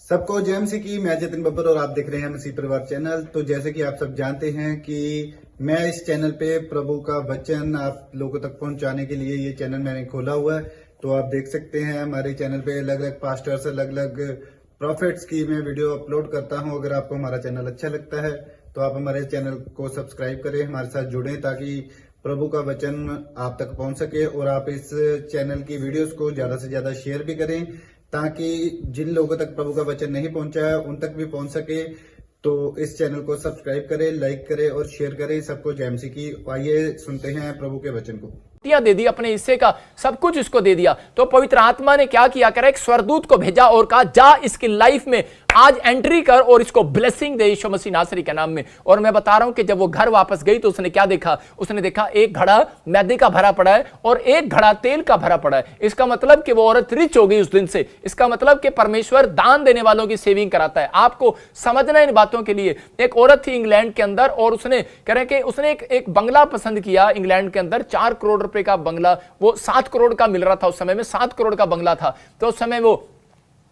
सबको जय मसीह की। मैं जतिन बब्बर और आप देख रहे हैं मसीह परिवार चैनल। तो जैसे कि आप सब जानते हैं कि मैं इस चैनल पे प्रभु का वचन आप लोगों तक पहुंचाने के लिए ये चैनल मैंने खोला हुआ है। तो आप देख सकते हैं हमारे चैनल पे अलग अलग पास्टर्स, अलग अलग प्रॉफिट्स की मैं वीडियो अपलोड करता हूं। अगर आपको हमारा चैनल अच्छा लगता है तो आप हमारे चैनल को सब्सक्राइब करें, हमारे साथ जुड़ें ताकि प्रभु का वचन आप तक पहुंच सके। और आप इस चैनल की वीडियोस को ज्यादा से ज्यादा शेयर भी करें ताकि जिन लोगों तक प्रभु का वचन नहीं पहुंचा है उन तक भी पहुंच सके। तो इस चैनल को सब्सक्राइब करें, लाइक करें और शेयर करें। सबको जय मसीह की। आइए सुनते हैं प्रभु के वचन को। दे दी, अपने हिस्से का सब कुछ इसको दे दिया। तो पवित्र आत्मा ने क्या किया, करा एक स्वरदूत को भेजा और कहा जा इसकी लाइफ में आज एंट्री कर और इसको ब्लेसिंग दे यीशु मसीह नासरी के नाम में। और मैं बता रहा हूं कि जब वो घर वापस गई तो उसने क्या देखा, उसने देखा एक घड़ा मैदे का भरा पड़ा है और एक घड़ा तेल का भरा पड़ा है। इसका मतलब कि वो औरत रिच हो गई उस दिन से। इसका मतलब कि परमेश्वर दान देने वालों की सेविंग कराता है। आपको समझना इन बातों के लिए। एक औरत थी इंग्लैंड के अंदर और उसने कह रहे कि उसने एक बंगला पसंद किया इंग्लैंड के अंदर, 4 करोड़ रुपए का बंगला। वो 7 करोड़ का मिल रहा था उस समय में, 7 करोड़ का बंगला था। तो उस समय वो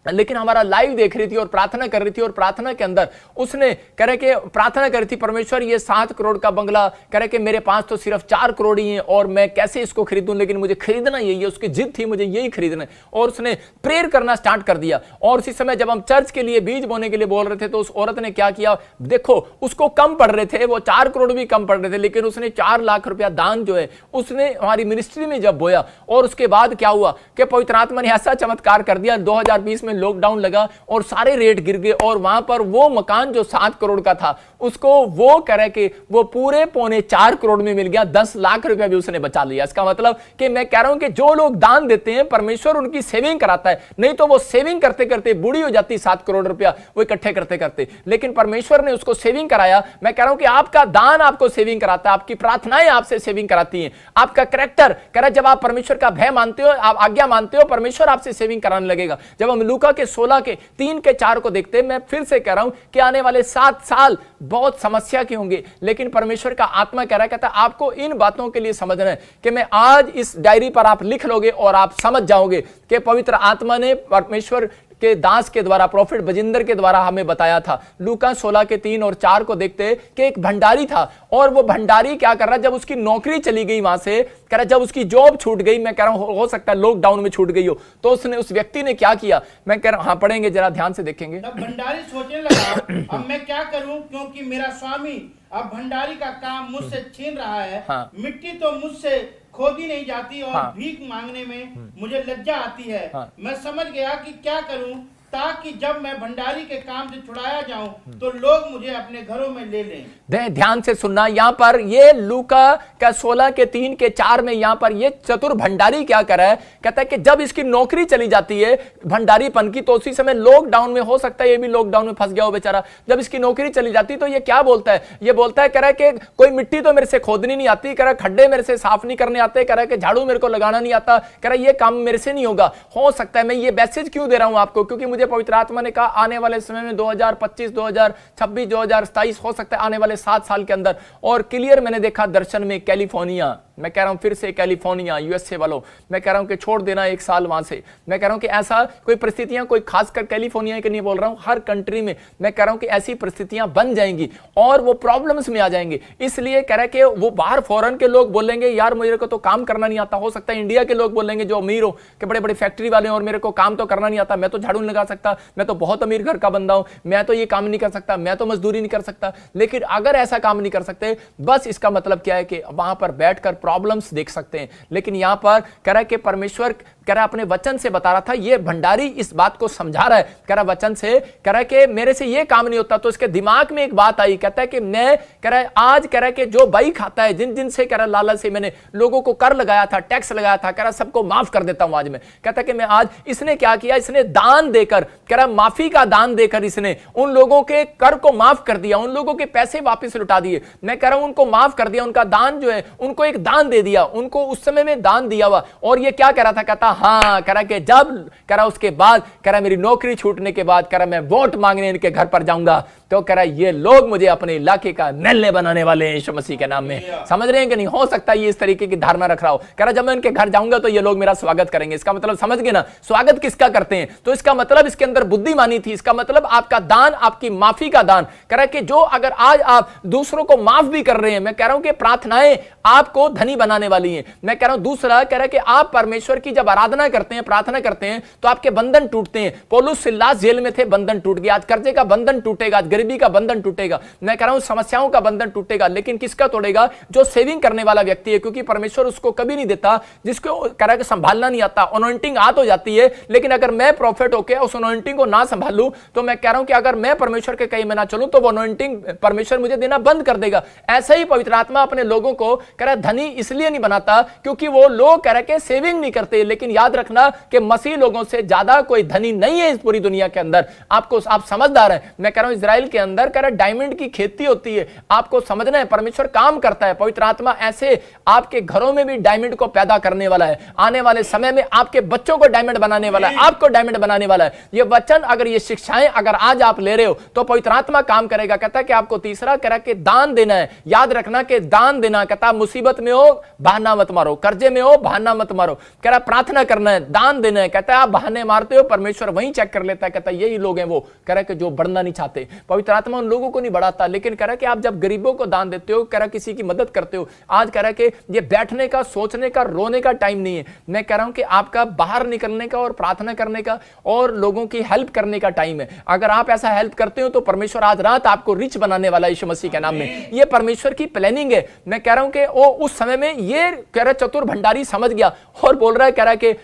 लेकिन हमारा लाइव देख रही थी और प्रार्थना कर रही थी। और प्रार्थना के अंदर उसने कह रहे कि प्रार्थना कर रही थी, परमेश्वर ये 7 करोड़ का बंगला, कह रहे कि मेरे पास तो सिर्फ 4 करोड़ ही है और मैं कैसे इसको खरीदूं, लेकिन मुझे खरीदना यही है। उसकी जिद थी मुझे यही खरीदना है। और उसने प्रेयर करना स्टार्ट कर दिया। और उसी समय जब हम चर्च के लिए बीज बोने के लिए बोल रहे थे तो उस औरत ने क्या किया, देखो उसको कम पड़ रहे थे, वो 4 करोड़ भी कम पड़ रहे थे, लेकिन उसने 4 लाख रुपया दान जो है उसने हमारी मिनिस्ट्री में जब बोया। और उसके बाद क्या हुआ कि पवित्र आत्मा ने ऐसा चमत्कार कर दिया, 2020 में लॉकडाउन लगा और सारे रेट गिर गए। और वहां पर वो मकान जो 7 करोड़ का था उसको वो कह रहे कि वो पूरे 3.25 करोड़ में मिल गया। 10 लाख रुपया भी उसने बचा लिया। इसका मतलब कि मैं कह रहा हूं कि जो लोग दान देते हैं परमेश्वर उनकी सेविंग कराता है। नहीं तो वो सेविंग करते करते बूढ़ी हो जाती 7 करोड़ रुपया वो इकट्ठे करते करते, लेकिन परमेश्वर ने उसको सेविंग कराया। मैं कह रहा हूं कि आपका दान आपको सेविंग कराता है, आपकी प्रार्थनाएं आपसे सेविंग कराती हैं, आपका कैरेक्टर कह रहा है। जब आप परमेश्वर का भय मानते हो, आप आज्ञा मानते हो, परमेश्वर आपसे सेविंग कराने लगेगा। जब हम लूका के 16 के 3 के 4 को देखते हैं, मैं फिर से कह रहा हूं कि आने वाले 7 साल बहुत समस्या के होंगे, लेकिन परमेश्वर का आत्मा कह रहा है, कहता है आपको इन बातों के लिए समझना है कि मैं आज इस डायरी पर आप लिख लोगे और आप समझ जाओगे कि पवित्र आत्मा ने परमेश्वर के दास के द्वारा, प्रॉफिट बजिंदर के द्वारा हमें बताया था। लूका 16 के 3 और 4 को देखते हैं कि एक भंडारी था और वो भंडारी क्या कर रहा, जब उसकी नौकरी चली गई वहां से, कह रहा जब उसकी जॉब छूट गई, मैं कह रहा हूं हो सकता है लॉकडाउन में छूट गई हो, तो उसने उस व्यक्ति ने क्या किया, मैं कह रहा हूं हाँ पढ़ेंगे जरा ध्यान से देखेंगे। तब भंडारी सोचने लगा अब मैं क्या करूं, क्योंकि मेरा स्वामी अब भंडारी का काम मुझसे छीन रहा है। हाँ। मिट्टी तो मुझसे खोदी नहीं जाती और हाँ। भीख मांगने में मुझे लज्जा आती है। हाँ। मैं समझ गया कि क्या करूं ताकि जब मैं भंडारी के काम से छुड़ाया जाऊं तो लोग मुझे अपने घरों में ले लें। ध्यान से सुनना, यहां पर ये लूका का 16 के 3 के 4 में यहां पर ये चतुर भंडारी क्या कर रहा है, कहता है कि जब इसकी नौकरी चली जाती है भंडारीपन की, तो उसी समय लॉकडाउन में हो सकता है ये भी लॉकडाउन में फंस गया हो बेचारा। जब इसकी नौकरी चली जाती तो ये क्या बोलता है, ये बोलता है कह रहा है कि कोई मिट्टी तो मेरे से खोदनी नहीं आती, कह रहा है खड्डे मेरे से साफ नहीं करने आते, कह रहा है कि झाड़ू मेरे को लगाना नहीं आता, कह रहा है ये काम मेरे से नहीं होगा। हो सकता है, मैं ये मैसेज क्यों दे रहा हूं आपको, क्योंकि मुझे पवित्र आत्मा ने कहा आने वाले समय में 2025, 2026, 2027 हो सकता है आने वाले 7 साल के अंदर। और क्लियर मैंने देखा दर्शन में कैलिफोर्निया, मैं कह रहा हूं फिर से कैलिफोर्निया यूएसए वालों, मैं कह रहा हूं कि छोड़ देना 1 साल वहां से। मैं कह रहा हूं कि ऐसा कोई परिस्थितियां, कोई खासकर कैलिफोर्निया के नहीं बोल रहा हूं, हर कंट्री में मैं कह रहा हूं कि ऐसी परिस्थितियां बन जाएंगी और वो प्रॉब्लम्स में आ जाएंगे। इसलिए कह रहा है कि वो बाहर फॉरेन के लोग बोलेंगे यार मेरे को तो काम करना नहीं आता। हो सकता है इंडिया के लोग बोलेंगे जो अमीर हो कि बड़े बड़े फैक्ट्री वाले और मेरे को काम तो करना नहीं आता, मैं तो झाड़ू नहीं लगा सकता, मैं तो बहुत अमीर घर का बंदा हूं, मैं तो ये काम नहीं कर सकता, मैं तो मजदूरी नहीं कर सकता। लेकिन अगर ऐसा काम नहीं कर सकते, बस इसका मतलब क्या है कि वहां पर बैठकर प्रॉब्लम्स देख सकते हैं। लेकिन यहां पर कह रहा है कि परमेश्वर कह रहा अपने वचन से बता रहा था, ये भंडारी इस बात को समझा रहा है, कह रहा वचन से, कह रहा है कि मेरे से ये काम नहीं होता। तो इसके दिमाग में एक बात आई, कहता है कि मैं कह रहा है आज कह रहा है कि जो बाई खाता है, जिन जिन से कह रहा लालच से मैंने लोगों को कर लगाया था, टैक्स लगाया था, कह रहा सबको माफ कर देता हूं आज मैं। कहता है कि मैं आज, इसने क्या किया, इसने दान देकर, कह रहा माफी का दान देकर इसने उन लोगों के कर को माफ कर दिया, उन लोगों के पैसे वापस लुटा दिए। मैं कह रहा हूं उनको माफ कर दिया, उनका दान जो है उनको एक दान दे दिया, उनको उस समय में दान दिया हुआ। और ये क्या कह रहा था, कहता हाँ कह रहा कि जब कह रहा उसके बाद कह रहा मेरी नौकरी छूटने के बाद कह रहा मैं वोट मांगने इनके घर पर जाऊंगा, तो कह रहा ये लोग मुझे अपने इलाके का एमएलए बनाने वाले हैं यीशु मसीह के नाम में। समझ रहे हैं कि नहीं? हो सकता है ये इस तरीके की धारणा रख रहा हो। कह रहा जब मैं इनके घर जाऊंगा तो ये लोग मेरा स्वागत करेंगे। इसका मतलब समझ गए ना, स्वागत किसका करते हैं? तो इसका मतलब इसके अंदर बुद्धिमानी थी। इसका मतलब आपका दान, आपकी माफी का दान। कह रहा कि जो अगर आज आप दूसरों को माफ भी कर रहे हैं, मैं कह रहा हूं कि प्रार्थनाएं आपको धनी बनाने वाली हैं। मैं कह रहा हूं दूसरा कह रहा कि आप परमेश्वर की जब आराधना करते हैं, प्रार्थना करते हैं, तो आपके बंधन टूटते हैं। पौलुस सिलास जेल में थे, बंधन टूट गया। आज कर्जे का बंधन टूटेगा, आज गरीबी का बंधन टूटेगा, मैं कह रहा हूं समस्याओं का बंधन टूटेगा। लेकिन किसका तोड़ेगा? जो सेविंग करने वाला व्यक्ति है, क्योंकि परमेश्वर उसको कभी नहीं देता जिसको कह रहा कि संभालना नहीं आता। अनॉइंटिंग आ तो जाती है, लेकिन अगर मैं प्रॉफिट होकर उस अनॉइंटिंग को ना संभालूं, तो मैं कह रहा हूं कि अगर मैं परमेश्वर के कहीं में ना चलूं, तो वो अनॉइंटिंग परमेश्वर मुझे देना बंद कर देगा। ऐसा ही पवित्र आत्मा अपने लोगों को कह रहा धनी इसलिए नहीं बनाता क्योंकि वो लोग कह रहे कि सेविंग नहीं करते। लेकिन याद रखना कि मसीह लोगों से ज्यादा कोई धनी नहीं है इस पूरी दुनिया के अंदर। आपको आप समझदार हैं। मैं कह रहा हूं इजराइल के अंदर कह रहा डायमंड की खेती होती है। आपको समझना है परमेश्वर काम करता है। पवित्र आत्मा ऐसे आपके घरों में भी डायमंड को पैदा करने वाला है। आने वाले समय में आपके बच्चों को डायमंड बनाने वाला है, आपको डायमंड बनाने वाला है। ये वचन अगर ये शिक्षाएं अगर आज आप ले रहे हो तो पवित्र आत्मा काम करेगा। कहता है कि आपको तीसरा कह रहा कि दान देना है। याद रखना कि दान देना, कहता मुसीबत में हो बहाना मत मारो, कर्जे में हो बहाना मत मारो। कह रहा प्रार्थना करना है, दान देना है। कहता है आप बहाने मारते हो, परमेश्वर वहीं चेक कर लेता है। कहता है यही लोग हैं वो कह रहा कि जो बढ़ना नहीं चाहते। पवित्र आत्मा उन लोगों को नहीं बढ़ाता, लेकिन कह रहा कि आप जब गरीबों को दान देते हो, कह रहा किसी की मदद करते हो। आज कह रहा कि ये बैठने का, सोचने का, रोने का टाइम नहीं है। मैं कह रहा हूं कि आपका बाहर निकलने का और प्रार्थना करने का और लोगों की हेल्प करने का टाइम है। अगर आप ऐसा हेल्प करते हो तो परमेश्वर आज रात आपको रिच बनाने वाला है यीशु मसीह के नाम में। ये परमेश्वर की प्लानिंग है। मैं कह रहा हूं कि वो उस समय में ये कह रहा चतुर भंडारी समझ गया और बोल रहा है, कह रहा कि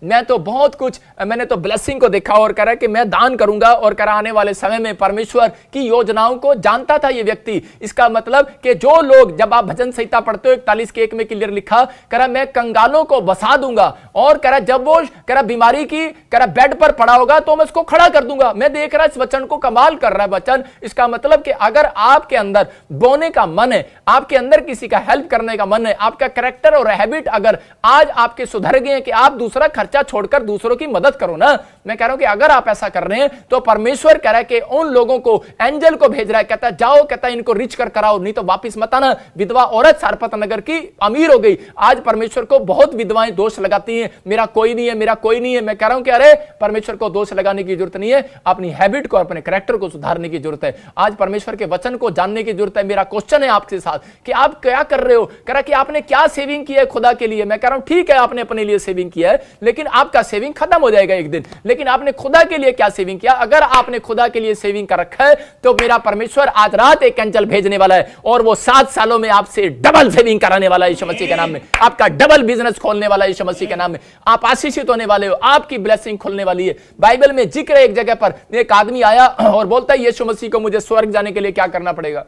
मैं तो बहुत कुछ, मैंने तो ब्लेसिंग को देखा और कह रहा है कि मैं दान करूंगा। और कह रहा आने वाले समय में परमेश्वर की योजनाओं को जानता था ये व्यक्ति। इसका मतलब कि जो लोग, जब आप भजन संहिता पढ़ते हो 41:1 में क्लियर लिखा, कह रहा मैं कंगालों को बसा दूंगा। और कह रहा जब वो कह रहा बीमारी की कह रहा बेड पर पड़ा होगा तो मैं उसको खड़ा कर दूंगा। मैं देख रहा इस वचन को, कमाल कर रहा है वचन। इसका मतलब कि अगर आपके अंदर बोने का मन है, आपके अंदर किसी का हेल्प करने का मन है, आपका कैरेक्टर और हैबिट अगर आज आपके सुधर गए हैं कि आप दूसरा खर्चा छोड़कर दूसरों की मदद करो ना, मैं कह रहा हूं कि अगर आप ऐसा कर रहे हैं तो परमेश्वर कह रहा है कि उन लोगों को एंजल को भेज रहा है। कहता है जाओ, कहता है इनको रिच कर कराओ, नहीं तो वापिस मत आना। विधवा औरत सारपत नगर की अमीर हो गई। आज परमेश्वर को बहुत विधवाएं दोष लगाती हैं, मेरा कोई नहीं है, मेरा कोई नहीं है। मैं कह रहा हूं कि अरे परमेश्वर को दोष लगाने की जरूरत नहीं है, अपनी हैबिट को, अपने कैरेक्टर को सुधारने की जरूरत है। आज परमेश्वर के वचन को जानने की जरूरत है। मेरा क्वेश्चन है आपके साथ कि आप क्या कर रहे हो? कह रहा कि आपने क्या सेविंग किया है खुदा के लिए? मैं कह रहा हूं ठीक है आपने अपने लिए सेविंग किया है, लेकिन आपका सेविंग खत्म हो जाएगा एक दिन। लेकिन आपने खुदा के लिए क्या सेविंग किया? अगर आपने खुदा के लिए सेविंग कर रखा है तो मेरा परमेश्वर आज रात एक एंजल भेजने वाला है और वो 7 सालों में आपसे डबल सेविंग कराने वाला है यीशु मसीह के नाम में। आपका डबल बिजनेस खोलने वाला है यीशु मसीह के नाम में। आप आशीषित होने वाले हो, आपकी ब्लेसिंग खुलने वाली है। बाइबल में जिक्र है एक जगह पर, एक आदमी आया और बोलता है यीशु मसीह को मुझे स्वर्ग जाने के लिए क्या करना पड़ेगा?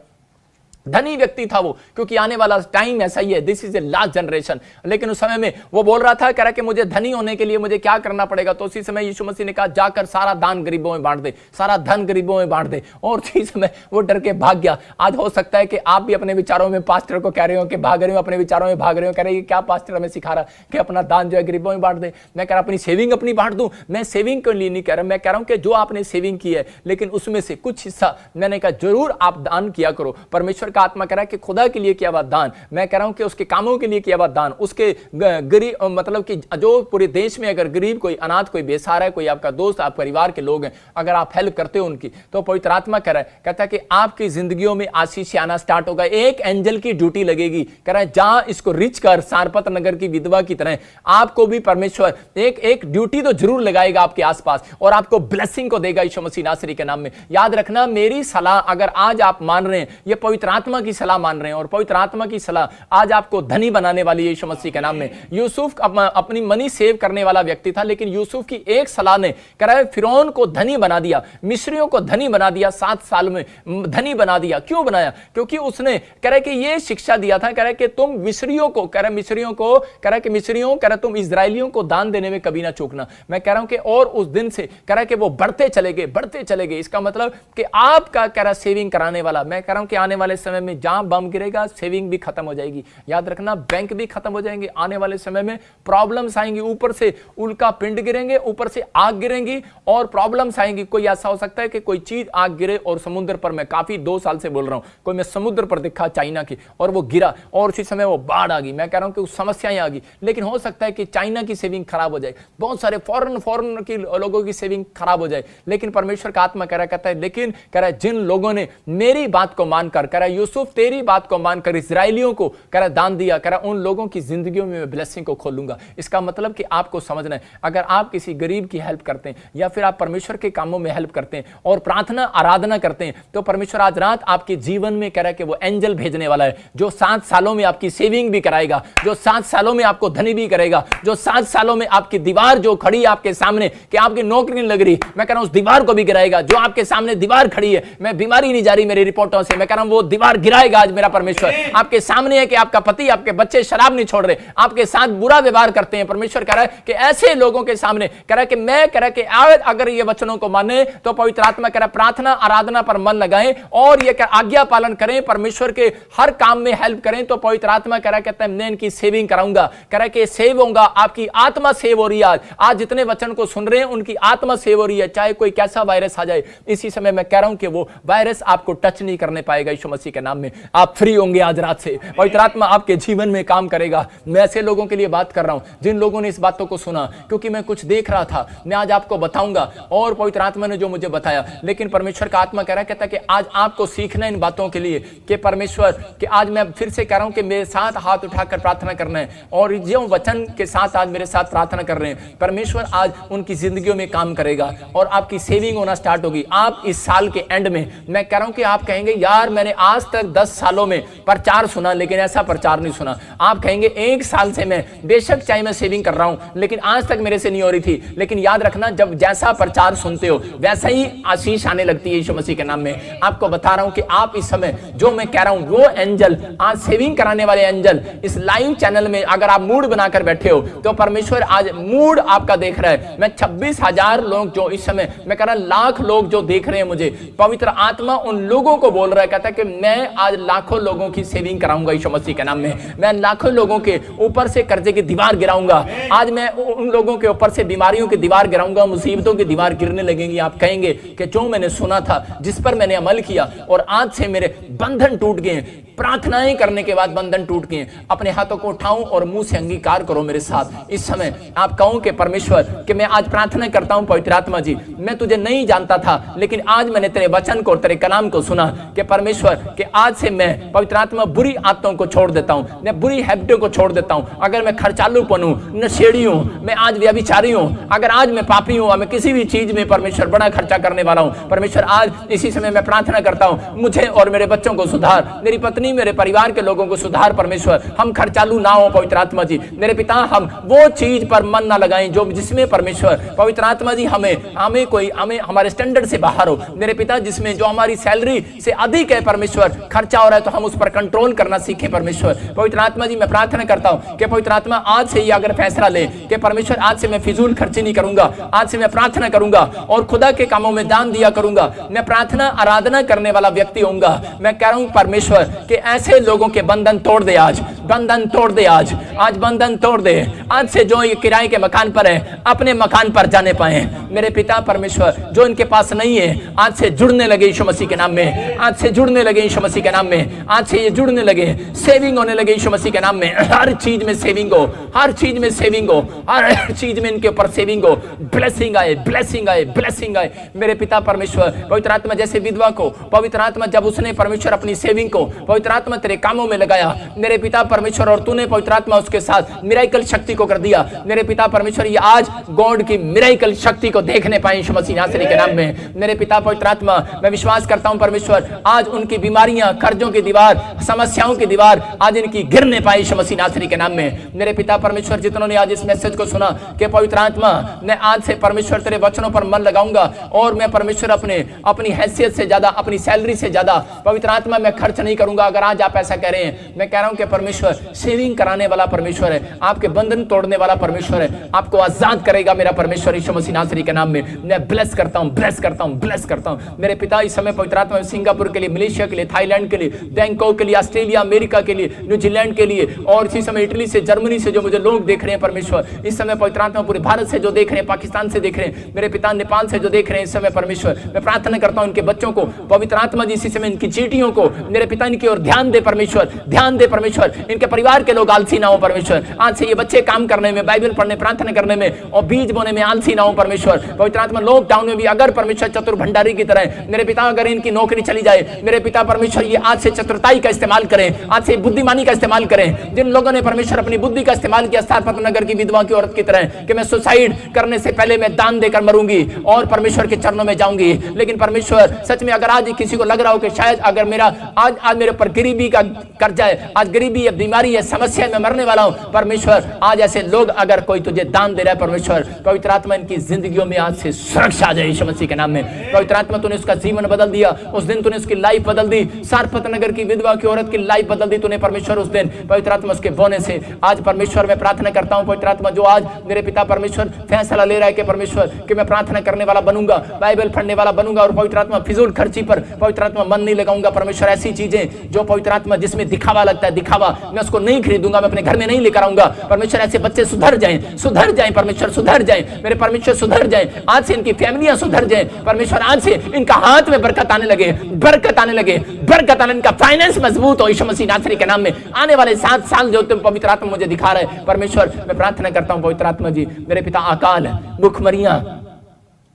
धनी व्यक्ति था वो, क्योंकि आने वाला टाइम ऐसा ही है, this is a last generation. लेकिन उस समय में वो बोल रहा था, कह रहा कि मुझे धनी होने के लिए मुझे क्या करना पड़ेगा? तो उसी समय यीशु मसीह ने कहा जाकर सारा दान गरीबों में बांट दे, सारा धन गरीबों में बांट दे। और उसी समय वो डर के भाग गया। आज हो सकता है कि आप भी अपने विचारों में पास्टर को कह रहे हो कि भाग रहे हो, अपने विचारों में भाग रहे हो, कह रहे हो क्या पास्टर हमें सिखा रहा कि अपना दान जो है गरीबों में बांट दे। मैं कह रहा अपनी सेविंग अपनी बांट दूं। मैं सेविंग के लिए नहीं कह रहा, मैं कह रहा हूं कि जो आपने सेविंग की है, लेकिन उसमें से कुछ हिस्सा मैंने कहा जरूर आप दान किया करो। परमेश्वर का आत्मा कह रहा है कि खुदा के लिए किया हुआ दान, मैं कह रहा हूं कि उसके कामों के लिए किया हुआ दान, उसके गरीब, मतलब कि जो पूरे देश में अगर गरीब कोई अनाथ कोई बेसहारा है, कोई आपका दोस्त, आप परिवार के लोग हैं, अगर आप हेल्प करते हो उनकी, तो पवित्र आत्मा कह रहा है, कहता है कि आपकी जिंदगियों में आशीष आना स्टार्ट होगा। एक एंजल की ड्यूटी लगेगी, कह रहा है जहां इसको रिच कर, सारपत नगर की विधवा की तरह आपको भी परमेश्वर एक ड्यूटी तो जरूर लगाएगा आपके आसपास और आपको ब्लेसिंग को देगा यीशु मसीह नासरी के नाम में। याद रखना मेरी सलाह अगर आज आप मान रहे हैं, ये पवित्र आत्मा की सलाह मान रहे हैं और पवित्र आत्मा की सलाह आज आपको धनी बनाने वाली है यीशु मसीह के नाम में। यूसुफ अपनी मनी सेव करने वाला व्यक्ति था, लेकिन यूसुफ की एक सलाह ने कह रहा है फिरौन को धनी बना दिया, मिस्रियों को धनी बना दिया, 7 साल में धनी बना दिया। क्यों बनाया? क्योंकि उसने कह रहा कि ये शिक्षा दिया था, कह रहा कि तुम मिस्रियों को, कह रहा मिस्रियों को, कह रहा कि मिस्रियों, कह रहा तुम इजरायलियों को दान देने में कभी ना चूकना। मैं कह रहा हूं कि और उस दिन से कह रहा कि वो बढ़ते चले गए, बढ़ते चले गए। इसका मतलब कि आपका कह रहा सेविंग कराने वाला, मैं कह रहा हूं कि आने वाले समय समय में जहां बम गिरेगा सेविंग भी खत्म हो जाएगी। याद रखना, बैंक भी खत्म हो जाएंगे। आने वाले समय में प्रॉब्लम्स आएंगी, ऊपर से उल्का पिंड गिरेंगे, ऊपर से आग गिरेंगी और प्रॉब्लम्स आएंगी। कोई ऐसा हो सकता है कि कोई चीज आग गिरे और समुद्र पर, मैं काफी 2 साल से बोल रहा हूं, कोई मैं समुद्र पर देखा चाइना की और वो गिरा और उसी समय वो बाढ़ आ गई। मैं कह रहा हूं कि उस समस्याएं आ गई, लेकिन हो सकता है कि चाइना की सेविंग खराब हो जाए, बहुत सारे फॉरेन की लोगों की सेविंग खराब हो जाए। लेकिन परमेश्वर का आत्मा कहता है लेकिन कह रहा है जिन लोगों ने मेरी बात को मानकर, कह रहा है यूसुफ तेरी बात को मानकर इजराइलियों को कह रहा दान दिया, कह रहा उन लोगों की जिंदगियों में मैं ब्लेसिंग को खोलूंगा। इसका मतलब कि आपको समझना है, अगर आप किसी गरीब की हेल्प करते हैं या फिर आप परमेश्वर के कामों में हेल्प करते हैं और प्रार्थना आराधना करते हैं, तो परमेश्वर आज रात आपके जीवन में कह रहा है कि वो एंजल भेजने वाला है जो 7 सालों में आपकी सेविंग भी कराएगा, जो 7 सालों में आपको धनी भी करेगा, जो 7 सालों में आपकी दीवार जो खड़ी है आपके सामने कि आपकी नौकरी नहीं लग रही, मैं कह रहा हूं उस दीवार को भी गिराएगा। जो आपके सामने दीवार खड़ी है, मैं बीमारी नहीं जा रही मेरी रिपोर्टों से, मैं कह रहा हूं वो दीवार गिराएगा आज मेरा परमेश्वर। आपके सामने है कि आपका पति, आपके बच्चे शराब नहीं छोड़ रहे, आपके साथ बुरा व्यवहार करते हैं, परमेश्वर कह रहा है कि ऐसे लोगों के सामने कह रहा है कि मैं कह रहा है कि अगर ये वचनों को माने तो पवित्र आत्मा कह रहा है प्रार्थना आराधना पर मन लगाएं और ये आज्ञा पालन करें, परमेश्वर के हर काम में हेल्प करें, तो पवित्र आत्मा कह रहा है कहता है मैं इनकी सेविंग कराऊंगा। कह रहा है कि सेव होगा, आपकी आत्मा सेव हो रही है। आज जितने वचन को सुन रहे हैं उनकी आत्मा सेव हो रही है, चाहे कोई कैसा वायरस आ जाए। इसी समय मैं कह रहा हूं कि वो वायरस आपको टच नहीं करने पाएगा यीशु मसीह के नाम में। आप फ्री होंगे आज रात से, पवित्र आत्मा आपके जीवन में काम करेगा। मैं ऐसे लोगों के लिए बात कर रहा हूं जिन लोगों ने इस बातों को सुना, क्योंकि मैं कुछ देख रहा था, मैं आज आपको बताऊंगा और पवित्र आत्मा ने जो मुझे बताया। लेकिन परमेश्वर का आत्मा कह रहा है, कहता है कि आज आपको सीखना इन बातों के लिए कि परमेश्वर कि आज मैं फिर से कह रहा हूं कि मेरे साथ हाथ उठाकर प्रार्थना करना है और जो वचन के साथ आज मेरे साथ प्रार्थना कर रहे हैं, परमेश्वर आज उनकी जिंदगियों में काम करेगा और आपकी सेविंग होना स्टार्ट होगी। आप इस साल के एंड में, मैं कह रहा हूं कि आप कहेंगे यार मैंने आज तक 10 सालों में प्रचार सुना लेकिन ऐसा प्रचार नहीं सुना। आप कहेंगे 1 साल से मैं बेशक चाहे मैं सेविंग कर रहा हूं लेकिन आज तक मेरे से नहीं हो रही थी। लेकिन याद रखना, जब जैसा प्रचार सुनते हो वैसा ही आशीष आने लगती है यीशु मसीह के नाम में। आपको बता रहा हूं कि आप इस समय जो मैं कह रहा हूं वो एंजल, आज सेविंग कराने वाले एंजल इस लाइव चैनल में अगर आप मूड बनाकर बैठे हो तो परमेश्वर आज मूड आपका देख रहा है। मैं 26,000 लोग जो इस समय, मैं कह रहा लाख लोग जो देख रहे हैं मुझे, पवित्र आत्मा उन लोगों को बोल रहा है, कहता है कि मैं आज लाखों लोगों की सेविंग कराऊंगा यीशु मसीह के नाम में। मैं लाखों लोगों के ऊपर से कर्जे की दीवार गिराऊंगा। आज मैं उन लोगों के ऊपर से बीमारियों की दीवार गिराऊंगा, मुसीबतों की दीवार गिरने लगेंगी। आप कहेंगे कि जो मैंने सुना था, जिस पर मैंने अमल किया और आज से मेरे बंधन टूट गए, प्रार्थनाएं करने के बाद बंधन टूट गए। अपने हाथों को उठाऊं और मुंह से अंगीकार करो मेरे साथ। इस समय आप कहो कि परमेश्वर कि मैं आज प्रार्थना करता हूं पवित्र आत्मा जी, मैं तुझे नहीं जानता था लेकिन आज मैंने तेरे वचन को, तेरे कलाम को सुना कि परमेश्वर कि आज से मैं पवित्र आत्मा बुरी आदतों को छोड़ देता हूं, मैं बुरी हैबिटों को छोड़ देता हूं। अगर मैं खर्चालूपन हूं, नशेड़ी हूं, मैं आज व्यभिचारी हूं, अगर आज मैं पापी हूं, मैं किसी भी चीज में परमेश्वर बड़ा खर्चा करने वाला हूं, परमेश्वर आज इसी समय मैं प्रार्थना करता हूं मुझे और मेरे बच्चों को सुधार, मेरी पत्नी मेरे परिवार के लोगों को सुधार। परमेश्वर हम खर्चालू ना हो पवित्र आत्मा जी, मेरे पिता हम वो चीज पर मन ना लगाएं जो जिसमें परमेश्वर पवित्र आत्मा जी हमें हमारे स्टैंडर्ड से बाहर हो। मेरे पिता जिसमें जो हमारी सैलरी से अधिक है परमेश्वर खर्चा हो रहा है तो हम उस पर कंट्रोल करना सीखे परमेश्वर। पवित्र आत्मा जी मैं प्रार्थना करता हूं कि पवित्र आत्मा आज से ये अगर फैसला ले कि परमेश्वर आज से मैं फिजूल खर्ची नहीं करूंगा, आज से मैं प्रार्थना करूंगा और खुदा के कामों में दान दिया करूंगा, मैं प्रार्थना आराधना करने वाला व्यक्ति होऊंगा। मैं कह रहा हूं परमेश्वर कि ऐसे लोगों के बंधन तोड़ दे, आज बंधन तोड़ दे, आज बंधन तोड़ दे। आज से जो ये किराए के मकान पर है अपने मकान पर जाने पाए मेरे पिता परमेश्वर, जो इनके पास नहीं है आज से जुड़ने लगे यीशु मसीह के नाम में, आज से जुड़ने लगे यीशु मसीह के नाम में, आज से ये जुड़ने लगे, सेविंग होने लगे यीशु मसीह के नाम में। हर चीज में सेविंग हो, हर चीज में सेविंग हो, हर चीज में इनके ऊपर सेविंग हो, ब्लेसिंग आए, ब्लेसिंग आए, ब्लेसिंग आए मेरे पिता परमेश्वर। पवित्र आत्मा जैसे विधवा को पवित्र आत्मा जब उसने परमेश्वर अपनी सेविंग को पवित्र आत्मा तेरे कामों में लगाया मेरे पिता परमेश्वर, और तूने पवित्र आत्मा उसके साथ मिराकल शक्ति को कर दिया मेरे पिता परमेश्वर। ये आज गॉड की मिराकल शक्ति को देखने पाए यीशु मसीह नासरी के नाम में मेरे पिता पवित्र आत्मा। मैं विश्वास करता हूं परमेश्वर आज उनकी बीमारियां, कर्जों की दीवार, समस्याओं की दीवार आज इनकी गिरने पाई यीशु मसीह नासरी के नाम में मेरे पिता परमेश्वर। जितनों ने आज इस मैसेज को सुना कि पवित्र आत्मा मैं आज से परमेश्वर तेरे वचनों पर मन लगाऊंगा और मैं परमेश्वर अपनी हैसियत से ज्यादा, अपनी सैलरी से ज्यादा पवित्र आत्मा मैं खर्च नहीं करूंगा। अगर आज आप ऐसा कह रहे हैं, मैं कह रहा हूं कि परमेश्वर सेविंग कराने वाला परमेश्वर है, आपके बंधन तोड़ने वाला परमेश्वर है, आपको आजाद करेगा मेरा परमेश्वर यीशु मसीह नासरी के नाम में। मैं ब्लेस करता हूं, ब्लेस करता हूं, ब्लेस करता हूं मेरे पिता। इस समय पवित्र आत्मा सिंगापुर के लिए, मलेशिया के लिए, थाईलैंड के लिए, बैंकॉक के लिए, ऑस्ट्रेलिया, अमेरिका के लिए, न्यूजीलैंड के लिए, और इसी समय इटली से, जर्मनी से जो मुझे लोग देख रहे हैं परमेश्वर, इस समय पवित्र आत्मा पूरे भारत से जो देख रहे हैं, पाकिस्तान से देख रहे हैं, मेरे पिता नेपाल से जो देख रहे हैं इस समय परमेश्वर, मैं प्रार्थना करता हूं इनके बच्चों को पवित्र आत्मा जी इसी समय इनकी चीटियों को मेरे पिता इनकी ओर ध्यान दे परमेश्वर, ध्यान दे परमेश्वर, इनके परिवार के लोग आलसी ना हो परमेश्वर, आज से ये बच्चे काम करने में, बाइबल पढ़ने, प्रार्थना करने में और बीज बोने में आलसी ना हो परमेश्वर। पवित्र आत्मा लॉकडाउन में भी अगर परमेश्वर चतुर भंडारी की तरह मेरे पिता अगर इनकी नौकरी चली जाए, मेरे पिता परमेश्वर ये आज से चतुरताई का इस्तेमाल करें, आज से बुद्धिमानी का इस्तेमाल करें। जिन लोगों ने परमेश्वर अपनी बुद्धि का इस्तेमाल किया स्थापना नगर की विधवा की औरत की तरह कि मैं सुसाइड करने से पहले मैं दान देकर मरूंगी और परमेश्वर के चरणों में जाऊंगी, लेकिन परमेश्वर सच में अगर आज किसी को लग रहा हो कि शायद अगर मेरा आज मेरे ऊपर गरीबी का कर्जा है, आज गरीबी है, बीमारी है, समस्या है, मैं मरने वाला हूं, परमेश्वर आज ऐसे लोग अगर कोई तुझे दान दे रहा है परमेश्वर, पवित्र आत्मा इनकी जिंदगियों में आज से सुरक्षा आ जाए यीशु मसीह के नाम में। पवित्र आत्मा तूने उसका जीवन बदल दिया, उस दिन तूने उसकी लाइफ बदल दी, सारपत नगर की विधवा की औरत की लाइफ बदल दी तूने परमेश्वर उस दिन पवित्र आत्मा उसके बोने से। आज परमेश्वर मैं प्रार्थना करता हूं पवित्र आत्मा जो आज मेरे पिता परमेश्वर फैसला ले रहा है कि परमेश्वर कि मैं प्रार्थना करने वाला बनूंगा, बाइबल पढ़ने वाला बनूंगा और पवित्र आत्मा फिजूल खर्ची पर पवित्र आत्मा मन नहीं लगाऊंगा परमेश्वर। ऐसी चीजें जो पवित्र आत्मा जिसमें दिखावा लगता है, दिखावा मैं उसको नहीं खरीदूंगा, मैं अपने घर में नहीं लेकर आऊंगा परमेश्वर। ऐसे बच्चे सुधर जाएं, सुधर जाएं परमेश्वर, सुधर जाएं मेरे परमेश्वर, सुधर जाएं आज से, इनकी फैमिलियां सुधर जाएं परमेश्वर, आज से इनका हाथ में बरकत आने लगे, बरकत आने लगे, बरकत आने, इनका फाइनेंस मजबूत हो यीशु मसीह नासरी के नाम में। आने वाले 7 साल जो तुम पवित्र आत्मा मुझे दिखा रहे हैं परमेश्वर, मैं प्रार्थना करता हूं पवित्र आत्मा जी मेरे पिता अकाल, भूखमरियां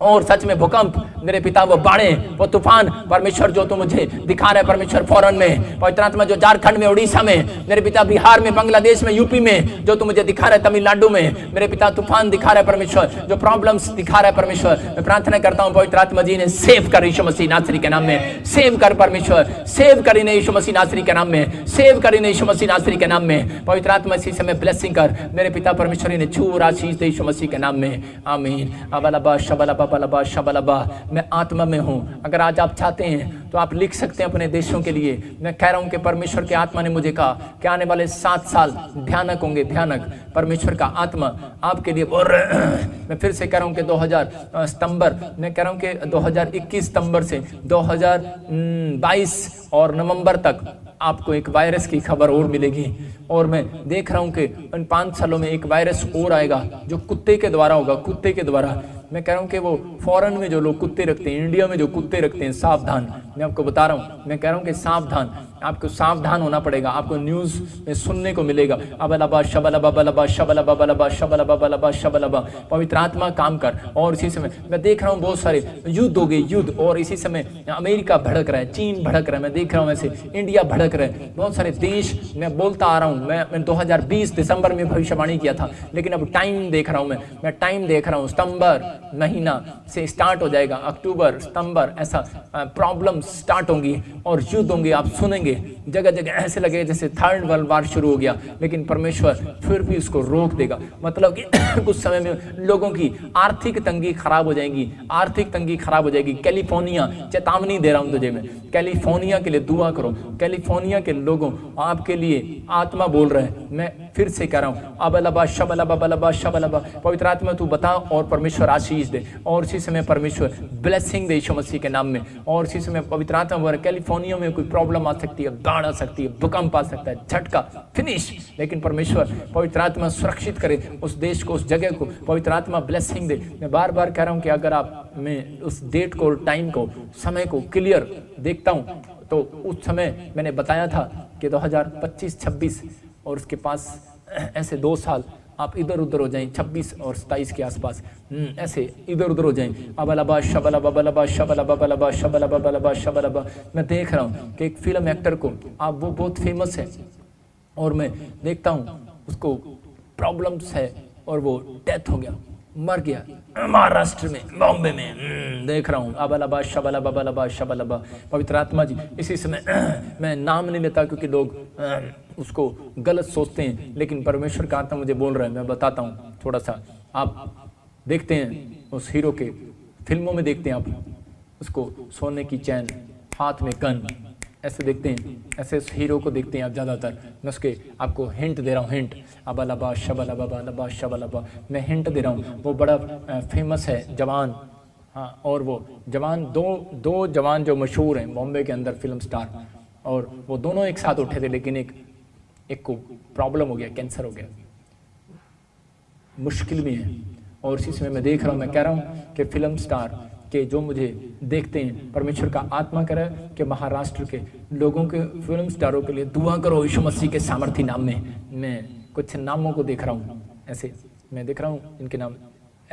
और सच में भूकंप, मेरे पिता वो बाढ़े, वो तूफान परमेश्वर जो तुम मुझे दिखा रहे हैं परमेश्वर, फौरन में पवित्र आत्मा जो झारखंड में, उड़ीसा में, मेरे पिता बिहार में, बांग्लादेश में, यूपी में जो तुम मुझे दिखा रहे, तमिलनाडु में मेरे पिता तूफान दिखा रहा है परमेश्वर, जो प्रॉब्लम्स दिखा रहा है परमेश्वर, मैं प्रार्थना करता हूं पवित्र आत्मा जी ने सेव कर यीशु मसीह नासरी के नाम में, सेव कर परमेश्वर, सेव कर इन्हें यीशु मसीह नासरी के नाम में, सेव कर इन्हें यीशु मसीह नासरी के नाम में। पवित्र आत्मा इसी समय ब्लेसिंग कर मेरे पिता परमेश्वर इन्हें छू और आशीष दे यीशु मसीह के नाम में, आमीन। अबलबा शबलबा बलबा शबलबा, मैं आत्मा में हूं। अगर आज आप चाहते हैं तो आप लिख सकते हैं अपने देशों के लिए। मैं कह रहा हूं कि परमेश्वर की आत्मा ने मुझे कहा कि आने वाले 7 साल भयानक होंगे, भयानक। परमेश्वर का आत्मा आपके लिए बोल रहा है। मैं फिर से कह रहा हूं कि 2021 सितंबर से 2022 और नवंबर तक आपको एक वायरस की खबर और मिलेगी। और मैं देख रहा हूं कि इन 5 सालों में एक वायरस और आएगा जो कुत्ते के द्वारा होगा, कुत्ते के द्वारा। मैं कह रहा हूं कि वो फॉरेन में जो लोग कुत्ते रखते हैं, इंडिया में जो कुत्ते रखते हैं, सावधान। मैं आपको बता रहा हूं, मैं कह रहा हूं कि सावधान, आपको सावधान होना पड़ेगा। आपको न्यूज में सुनने को मिलेगा अबलबा शबलबा बलबा शबलबा बलबा शबलबा बलबा शबलबा। पवित्र आत्मा काम कर। और इसी समय मैं देख रहा हूं बहुत सारे युद्ध हो गए, युद्ध। और इसी समय अमेरिका भड़क रहा है, चीन भड़क रहा है, मैं देख रहा हूं ऐसे इंडिया भड़क रहा है, बहुत सारे देश। मैं बोलता आ रहा हूं, मैं 2020 दिसंबर में भविष्यवाणी किया था, लेकिन अब टाइम देख रहा हूं, मैं टाइम देख रहा हूं, सितंबर महीना से स्टार्ट हो जाएगा, अक्टूबर सितंबर ऐसा प्रॉब्लम स्टार्ट होंगी और युद्ध होंगे। आप सुनेंगे जगह जगह ऐसे लगेगा जैसे 3rd वर्ल्ड वार शुरू हो गया, लेकिन परमेश्वर फिर भी उसको रोक देगा। मतलब कि कुछ समय में लोगों की आर्थिक तंगी खराब हो जाएगी, आर्थिक तंगी खराब हो जाएगी। कैलिफोर्निया, चेतावनी दे रहा हूं तुझे मैं, कैलिफोर्निया के लिए दुआ करो। कैलिफोर्निया के लोगों आपके लिए आत्मा बोल रहे हैं। मैं फिर से कह रहा हूं अबलबा शबलबा बलबा शबलबा। पवित्र आत्मा तू बता और परमेश्वर आशीष दे। और इसी समय परमेश्वर ब्लेसिंग दे यीशु मसीह के नाम में। और इसी समय पवित्र आत्मा बोल रहा है कैलिफोर्निया में कोई प्रॉब्लम आ सकती है, बाढ़ आ सकती है, भूकंप आ सकता है, झटका, फिनिश। लेकिन परमेश्वर पवित्र आत्मा सुरक्षित करे उस देश को, उस जगह को। पवित्र आत्मा ब्लेसिंग दे। मैं बार बार कह रहा हूं कि अगर आप मैं उस डेट को, टाइम को, समय को क्लियर देखता हूं तो उस समय मैंने बताया था कि 2025-26 और उसके पास ऐसे 2 साल आप इधर उधर हो जाएं, 26 और 27 के आसपास ऐसे इधर उधर हो जाएं। अबलबा शबलबा बलबा शबलबा बलबा शबलबा बलबा शबलबा। मैं देख रहा हूं कि एक फिल्म एक्टर को, आप वो बहुत फेमस है और मैं देखता हूं उसको प्रॉब्लम्स है और वो डेथ हो गया, मर गया महाराष्ट्र में, बॉम्बे में। देख रहा हूं अबलबा शबलबा बलबा शबलबा। पवित्र आत्मा जी इसी समय मैं नाम नहीं लेता क्योंकि लोग उसको गलत सोचते हैं, लेकिन परमेश्वर का आत्मा मुझे बोल रहा है। मैं बताता हूं थोड़ा सा। आप देखते हैं उस हीरो के फिल्मों में, देखते हैं आप उसको सोने की चैन, हाथ में गन, ऐसे देखते हैं, ऐसे उस हीरो को देखते हैं आप ज़्यादातर। मैं उसके आपको हिंट दे रहा हूँ, हिंट अबलबा शबलबा बलबा शबलबा। मैं हिंट दे रहा हूँ, वो बड़ा फेमस है जवान। हाँ, और वो जवान दो जवान जो मशहूर हैं बॉम्बे के अंदर, फिल्म स्टार, और वो दोनों एक साथ उठे थे, लेकिन एक को प्रॉब्लम हो गया, कैंसर हो गया, मुश्किल में है। और इसी समय मैं देख रहा हूँ, मैं कह रहा हूँ कि फिल्म स्टार के जो मुझे देखते हैं, परमेश्वर का आत्मा करे कि महाराष्ट्र के लोगों के, फिल्म स्टारों के लिए दुआ करो यीशु मसीह के सामर्थी नाम में। मैं कुछ नामों को देख रहा हूँ, ऐसे मैं देख रहा हूँ इनके नाम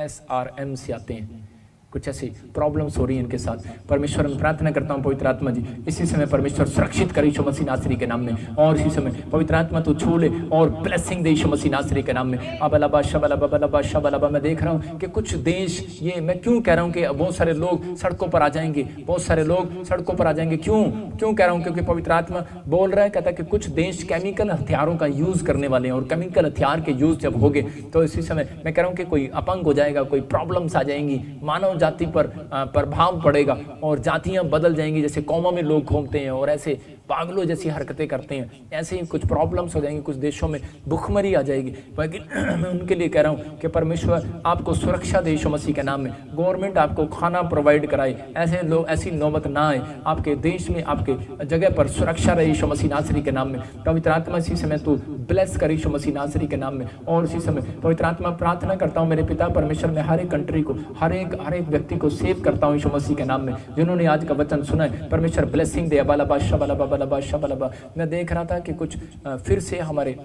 SRM से आते हैं, कुछ ऐसी प्रॉब्लम्स हो रही हैं इनके साथ। परमेश्वर में प्रार्थना करता हूँ पवित्र आत्मा जी इसी समय परमेश्वर सुरक्षित करे यीशु मसीह नासरी के नाम में। और इसी समय पवित्र आत्मा तू छू ले और ब्लेसिंग दे यीशु मसीह नासरी के नाम में। अबलबा शबलबा बलबा शबलबा। मैं देख रहा हूँ कि कुछ देश, ये मैं क्यों कह रहा हूँ कि बहुत सारे लोग सड़कों पर आ जाएंगे, बहुत सारे लोग सड़कों पर आ जाएंगे। क्यों कह रहा हूँ? क्योंकि पवित्र आत्मा बोल रहा है, कहता है कि कुछ देश केमिकल हथियारों का यूज करने वाले हैं, और केमिकल हथियार के यूज जब होंगे तो इसी समय मैं कह रहा हूँ कि कोई अपंग हो जाएगा, कोई प्रॉब्लम्स आ जाएंगी, मानव जाति पर प्रभाव पड़ेगा और जातियां बदल जाएंगी, जैसे कौमों में लोग घूमते हैं और ऐसे पागलों जैसी हरकतें करते हैं, ऐसे ही कुछ प्रॉब्लम्स हो जाएंगी, कुछ देशों में भुखमरी आ जाएगी। लेकिन मैं उनके लिए कह रहा हूँ कि परमेश्वर आपको सुरक्षा दे यीशु मसीह के नाम में। गवर्नमेंट आपको खाना प्रोवाइड कराए, ऐसे लोग, ऐसी नौबत ना आए आपके देश में, आपके जगह पर सुरक्षा रहे यीशु मसीह नासरी के नाम में। पवित्र आत्मा इसी समय तू ब्लेस कर यीशु मसीह नासरी के नाम में। और इसी समय पवित्र आत्मा प्रार्थना करता हूँ मेरे पिता परमेश्वर, में हर एक कंट्री को, हर एक व्यक्ति को सेव करता हूँ यीशु मसीह के नाम में, जिन्होंने आज का वचन सुना है। परमेश्वर ब्लेसिंग दे। अबालबा शबलबा बलबा शबलबा। मैं देख रहा था कि कुछ फिर से हमारे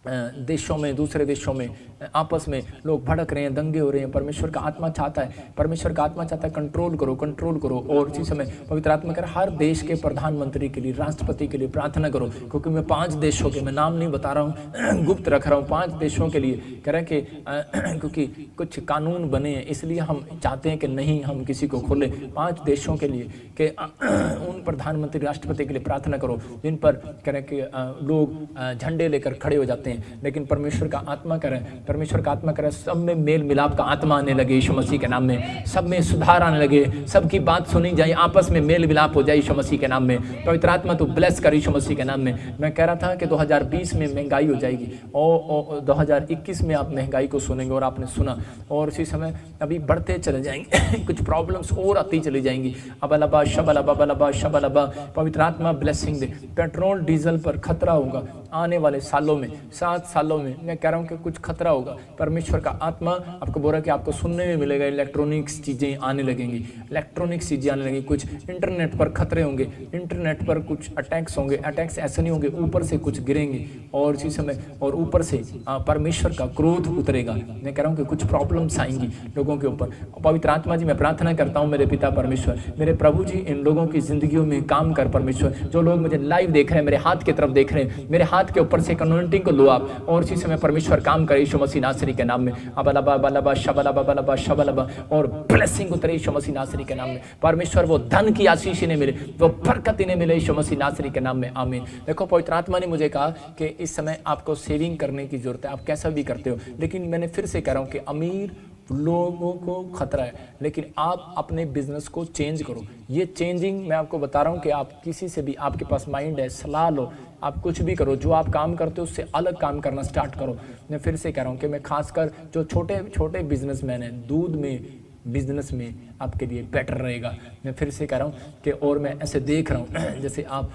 देशों में, दूसरे देशों में आपस में लोग भड़क रहे हैं, दंगे हो रहे हैं। परमेश्वर का आत्मा चाहता है, परमेश्वर का आत्मा चाहता है कंट्रोल करो, कंट्रोल करो। और इसी समय पवित्र आत्मा कर हर देश के प्रधानमंत्री के लिए, राष्ट्रपति के लिए प्रार्थना करो, क्योंकि मैं 5 देशों के, मैं नाम नहीं बता रहा हूँ, गुप्त रख रहा हूँ, 5 देशों के लिए कह रहे हैं कि क्योंकि कुछ कानून बने हैं, इसलिए हम चाहते हैं कि नहीं हम किसी को खोले। 5 देशों के लिए कि उन प्रधानमंत्री, राष्ट्रपति के लिए प्रार्थना करो जिन पर कह रहे हैं कि लोग झंडे लेकर खड़े हो जाते हैं, लेकिन परमेश्वर का आत्मा करे, परमेश्वर का आत्मा करे सब में मेल मिलाप का आत्मा आने लगे यीशु मसीह के नाम में, सब में सुधार आने लगे, सबकी बात सुनी जाए, आपस में मेल मिलाप हो जाए यीशु मसीह के नाम में। पवित्र आत्मा तो ब्लेस कर यीशु मसीह के नाम में। मैं कह रहा था कि 2020 में महंगाई हो जाएगी और 2021 में आप महंगाई को सुनेंगे, और आपने सुना, और इसी समय अभी बढ़ते चले जाएंगे कुछ प्रॉब्लम्स और आती चली जाएंगी। अबलबा शबलबा बलबा शबलबा। पवित्र आत्मा ब्लेसिंग दे। पेट्रोल डीजल पर खतरा होगा आने वाले सालों में, 7 सालों में मैं कह रहा हूँ कि कुछ खतरा होगा। परमेश्वर का आत्मा आपको बोल रहा है कि आपको सुनने में मिलेगा, इलेक्ट्रॉनिक्स चीज़ें आने लगेंगी, इलेक्ट्रॉनिक्स चीज़ें आने लगेंगी, कुछ इंटरनेट पर खतरे होंगे, इंटरनेट पर कुछ अटैक्स होंगे। अटैक्स ऐसे नहीं होंगे, ऊपर से कुछ गिरेंगे, और इसी समय और ऊपर से परमेश्वर का क्रोध उतरेगा। मैं कह रहा हूँ कि कुछ प्रॉब्लम्स आएंगी लोगों के ऊपर। पवित्र आत्मा जी मैं प्रार्थना करता हूँ मेरे पिता परमेश्वर, मेरे प्रभु जी इन लोगों की जिंदगियों में काम कर परमेश्वर। जो लोग मुझे लाइव देख रहे हैं, मेरे हाथ की तरफ देख रहे हैं, मेरे हाथ के ऊपर से अनॉइंटिंग को लो आप, और इसी समय परमेश्वर काम करे यीशु मसीह नासरी के नाम में। अबलबा बलबा शबलबा बलबा शबलबा। और ब्लेसिंग उतरे यीशु मसीह नासरी के नाम में। परमेश्वर वो धन की आशीष इन्हें मिले, वो बरकत इन्हें मिले यीशु मसीह नासरी के नाम में, आमीन। देखो पवित्र आत्मा ने मुझे कहा कि इस समय आपको सेविंग करने की जरूरत है, आप कैसा भी करते हो, लेकिन मैंने फिर से कह रहा हूँ कि अमीर लोगों को खतरा है, लेकिन आप अपने बिजनेस को चेंज करो। ये चेंजिंग मैं आपको बता रहा हूँ कि आप किसी से भी, आपके पास माइंड है, सलाह लो, आप कुछ भी करो, जो आप काम करते हो उससे अलग काम करना स्टार्ट करो। मैं फिर से कह रहा हूँ कि मैं खासकर जो छोटे छोटे बिजनेसमैन हैं, दूध में बिजनेस में आपके लिए बेटर रहेगा। मैं फिर से कह रहा हूँ कि, और मैं ऐसे देख रहा हूँ जैसे आप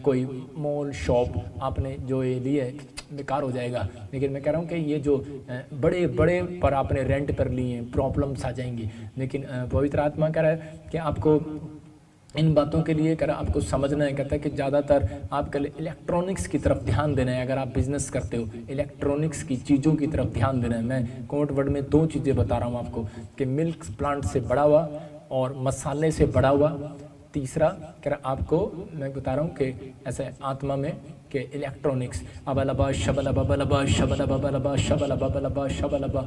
कोई मॉल शॉप आपने जो ये लिए बेकार हो जाएगा, लेकिन मैं कह रहा हूँ कि ये जो बड़े बड़े पर आपने रेंट पर लिए प्रॉब्लम्स आ जाएंगी। लेकिन पवित्र आत्मा कह रहा है कि आपको इन बातों के लिए कर आपको समझना है, कहता है कि ज़्यादातर आपके लिए इलेक्ट्रॉनिक्स की तरफ ध्यान देना है। अगर आप बिजनेस करते हो, इलेक्ट्रॉनिक्स की चीज़ों की तरफ ध्यान देना है। मैं कोड वर्ड में 2 चीज़ें बता रहा हूँ आपको कि मिल्क प्लांट से बड़ा हुआ और मसाले से बड़ा हुआ। तीसरा कह रहा आपको मैं बता रहा हूँ कि ऐसे आत्मा में कि इलेक्ट्रॉनिक्स। अबलबा शबलबा बलबा शबलबा बलबा शबलबा बलबा शबलबा।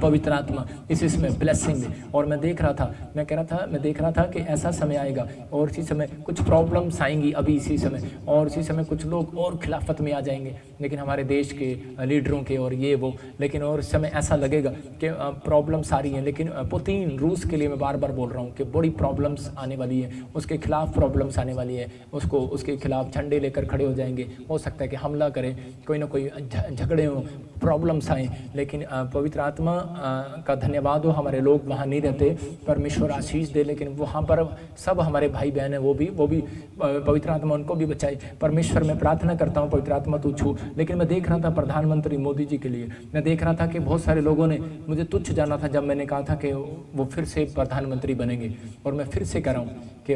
पवित्र आत्मा इसमें ब्लेसिंग दे। और मैं देख रहा था, मैं देख रहा था कि ऐसा समय आएगा और इसी समय कुछ प्रॉब्लम्स आएंगी अभी इसी समय, और इसी समय कुछ लोग और खिलाफत में आ जाएंगे, लेकिन हमारे देश के लीडरों के और ये वो, लेकिन और इस समय ऐसा लगेगा कि प्रॉब्लम्स आ रही हैं। लेकिन पुतिन, रूस के लिए मैं बार बार बोल रहा हूँ कि बड़ी प्रॉब्लम्स आने वाली है, उसके खिलाफ प्रॉब्लम्स आने वाली है, उसके खिलाफ झंडे लेकर खड़े हो जाएंगे, दीजिए। हो सकता है कि हमला करे, कोई ना कोई झगड़े हों, प्रॉब्लम्स आएँ, लेकिन पवित्र आत्मा का धन्यवाद हो हमारे लोग वहाँ नहीं रहते, परमेश्वर आशीष दे। लेकिन वहाँ पर सब हमारे भाई बहन हैं, वो भी पवित्र आत्मा उनको भी बचाए। परमेश्वर मैं प्रार्थना करता हूँ पवित्र आत्मा तू छू। लेकिन मैं देख रहा था प्रधानमंत्री मोदी जी के लिए, मैं देख रहा था कि बहुत सारे लोगों ने मुझे तुच्छ जाना था जब मैंने कहा था कि वो फिर से प्रधानमंत्री बनेंगे। और मैं फिर से कह रहा हूँ कि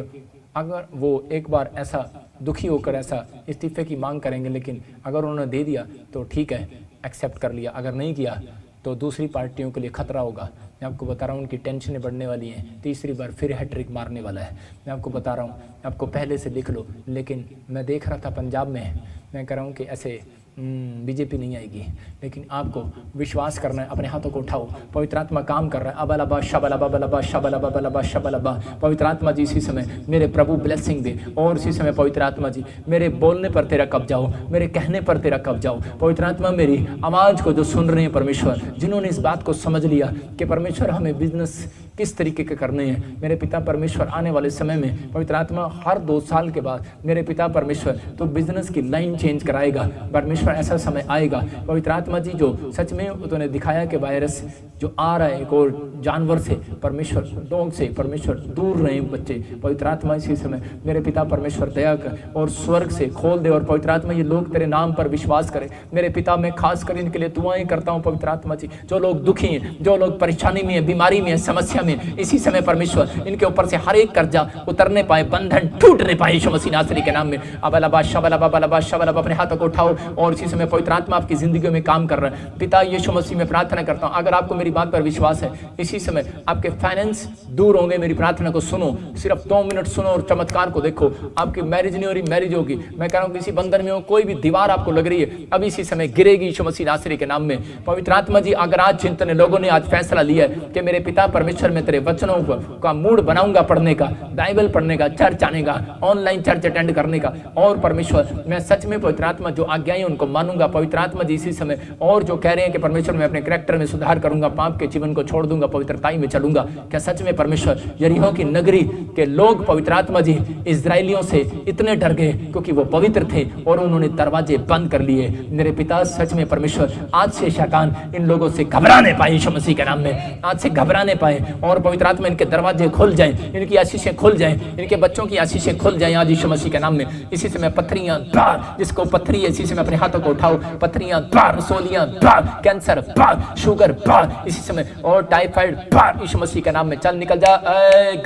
अगर वो एक बार ऐसा दुखी होकर ऐसा इस्तीफे की मांग करेंगे, लेकिन अगर उन्होंने दे दिया तो ठीक है, एक्सेप्ट कर लिया। अगर नहीं किया तो दूसरी पार्टियों के लिए खतरा होगा। मैं आपको बता रहा हूँ उनकी टेंशनें बढ़ने वाली हैं, तीसरी बार फिर हैट्रिक मारने वाला है। मैं आपको बता रहा हूँ, आपको पहले से लिख लो। लेकिन मैं देख रहा था पंजाब में, मैं कह रहा हूँ कि ऐसे बीजेपी नहीं आएगी, लेकिन आपको विश्वास करना है। अपने हाथों को उठाओ, पवित्र आत्मा काम कर रहा है। अबलबा शबलबा बलबा शबलबा बलबा शबलबा। पवित्र आत्मा जी इसी समय मेरे प्रभु ब्लेसिंग दे। और इसी समय पवित्र आत्मा जी मेरे बोलने पर तेरा कब्जा हो, मेरे कहने पर तेरा कब्जा हो। पवित्र आत्मा मेरी आवाज़ को जो सुन रहे हैं परमेश्वर, जिन्होंने इस बात को समझ लिया कि परमेश्वर हमें बिजनेस किस तरीके के करने हैं, मेरे पिता परमेश्वर आने वाले समय में पवित्र आत्मा हर 2 साल के बाद मेरे पिता परमेश्वर तो बिजनेस की लाइन चेंज कराएगा। परमेश्वर ऐसा समय आएगा पवित्र आत्मा जी जो सच में उन्होंने दिखाया कि वायरस जो आ रहा है एक और जानवर से, परमेश्वर डॉग से, परमेश्वर दूर रहे बच्चे। पवित्र आत्मा इसी समय मेरे पिता परमेश्वर दया कर और स्वर्ग से खोल दे। और पवित्र आत्मा ये लोग तेरे नाम पर विश्वास करें। मेरे पिता मैं खास कर इनके लिए दुआएं करता हूँ पवित्र आत्मा जी, जो लोग दुखी हैं, जो लोग परेशानी में हैं, बीमारी में हैं, समस्या में, इसी समय परमेश्वर इनके ऊपर से हर एक कर्जा उतरने पाए, बंधन टूटने पाए यीशु मसीह नासरी के नाम में। अबलबा शबलबा बलबा शबलबा। अपने हाथों को उठाओ और इसी समय पवित्र आत्मा आपकी जिंदगी में काम कर रहा है। पिता यीशु मसीह में प्रार्थना करता हूँ, अगर आपको मेरी बात पर विश्वास है, इसी समय आपके फाइनेंस दूर होंगे। मेरी प्रार्थना को सुनो, सिर्फ 2 मिनट सुनो और चमत्कार को देखो। आपकी मैरिज नहीं हो रही, मैरिज होगी। मैं कह रहा हूँ किसी बंधन में हो, कोई भी दीवार आपको लग रही है, अब इसी समय गिरेगी यीशु मसीह नासरी के नाम में। पवित्र आत्मा जी अगर आज चिंतन लोगों ने आज फैसला लिया है कि मेरे पिता परमेश्वर में तेरे वचनों का मूड बनाऊंगा पढ़ने का, बाइबल पढ़ने का, चर्च आने का, ऑनलाइन चर्च अटेंड करने का, और परमेश्वर मैं सच में पवित्र आत्मा जो आज्ञाएं उनको मानूंगा। पवित्र आत्मा जी इसी समय और जो कह रहे हैं कि परमेश्वर मैं अपने कैरेक्टर में सुधार करूंगा, पाप के जीवन को छोड़ दूंगा, पवित्रताई में चलूंगा, क्या सच में परमेश्वर यरीहो की नगरी के लोग पवित्र आत्मा जी इजराइलियों से इतने डर गए क्योंकि वो पवित्र थे और उन्होंने दरवाजे बंद कर लिए। मेरे पिता सच में परमेश्वर आज से शैतान इन लोगों से घबराने पाए यीशु मसीह के नाम में, आज से घबराने पाए और पवित्र आत्मा इनके दरवाजे खुल जाएं, इनकी आशीषें खुल जाएं, इनके बच्चों की आशीषें खुल जाएं आज यीशु मसीह के नाम में। इसी समय पत्थरियां बाहर, जिसको पत्थरी है इसी समय अपने हाथों को उठाओ, पत्थरियां बाहर, रसोलियां बाहर, कैंसर बाहर, शुगर बाहर इसी समय, और टाइफाइड बाहर यीशु मसीह के नाम में। चल निकल जा,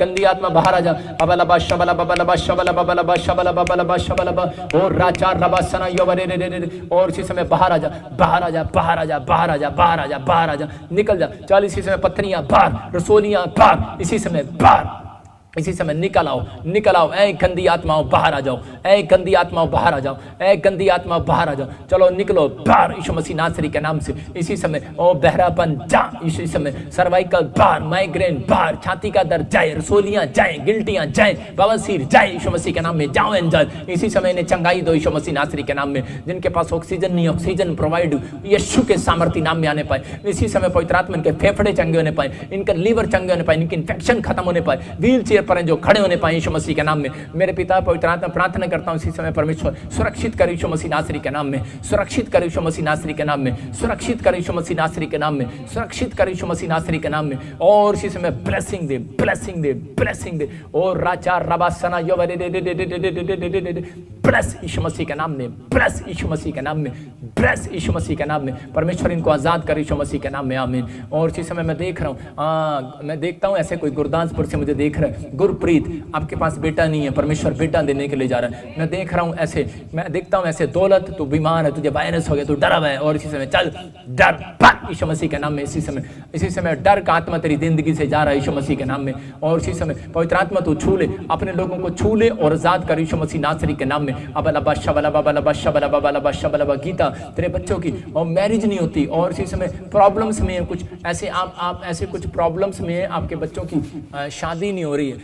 गंदी आत्मा बाहर आ जा। अबलबा शबलबा बलबा शबलबा बलबा शबलबा बलबा शबलबा और राचा रबा सना योवरे रे रे, और इसी समय बाहर आ जा, बाहर आ जा, बाहर आ जा, बाहर आ जा, बाहर आ जा, बाहर आ जा, निकल जा। चल इसी समय पत्थरियां बाहर, रसोलियां बाहर इसी समय बाहर, इसी समय निकल आओ, निकल आओ। ऐ गंदी आत्माओं बाहर आ जाओ, ऐ गंदी आत्माओं बाहर आ जाओ, ऐ गंदी आत्माओं बाहर आ जाओ। चलो निकलो बाहर यीशु मसीह नासरी के नाम से। इसी समय ओ बहरापन जा, इसी समय सर्वाइकल बाहर, माइग्रेन बाहर, छाती का दर्द जाए, रसोलियां जाए, गिल्टियां जाए, बवासीर जाए यीशु मसीह के नाम में। जाओ एंजल, इसी समय इन्हें चंगाई दो यीशु मसीह नासरी के नाम में। जिनके पास ऑक्सीजन नहीं, ऑक्सीजन प्रोवाइड यीशु के सामर्थ्य नाम में आने पाए। इसी समय पवित्र आत्मा इनके फेफड़े चंगे होने पाए, इनका लीवर चंगे होने पाए, इनकी इन्फेक्शन खत्म होने पाए, व्हील चेयर पर जो खड़े होने पाए यीशु मसीह के नाम में। मेरे पिता पवित्र आत्मा प्रार्थना करता हूं इसी समय परमेश्वर सुरक्षित कर यीशु मसीह नासरी के नाम में, सुरक्षित कर यीशु मसीह नासरी के नाम में, सुरक्षित कर यीशु मसीह नासरी के नाम में, सुरक्षित कर यीशु मसीह नासरी के नाम में। और इसी समय ब्लेसिंग दे, ब्लेसिंग दे, ब्लेसिंग दे। और राजा रबासना योवरे दे दे दे दे दे दे दे, ब्लेस यीशु मसीह के नाम में, ब्लेस यीशु मसीह के नाम में, ब्लेस यीशु मसीह के नाम में। परमेश्वर इनको आजाद कर यीशु मसीह के नाम में, आमीन। और इसी समय मैं देख रहा हूं, मैं देखता हूं ऐसे कोई गुरदासपुर से मुझे देख रहा है, गुरप्रीत आपके पास बेटा नहीं है, परमेश्वर बेटा देने के लिए जा रहा है। मैं देख रहा हूं ऐसे, मैं देखता हूं ऐसे, दौलत तू बीमार है, तुझे वायरस हो गया, तू डरा हुआ है, और इसी समय चल डर भाग यीशु मसीह के नाम में। इसी समय डर का आत्मा तेरी जिंदगी से जा रहा है यीशु मसीह के नाम में। और इसी समय पवित्र आत्मा तू छू ले, अपने लोगों को छू ले और आजाद कर यीशु मसीह नासरी के नाम में। अबलबा शबलबा बलबा शबलबा बलबा शबलबा। गीता तेरे बच्चों की और मैरिज नहीं होती और इसी समय प्रॉब्लम्स में कुछ ऐसे, आप ऐसे कुछ प्रॉब्लम्स में आपके बच्चों की शादी नहीं हो रही है,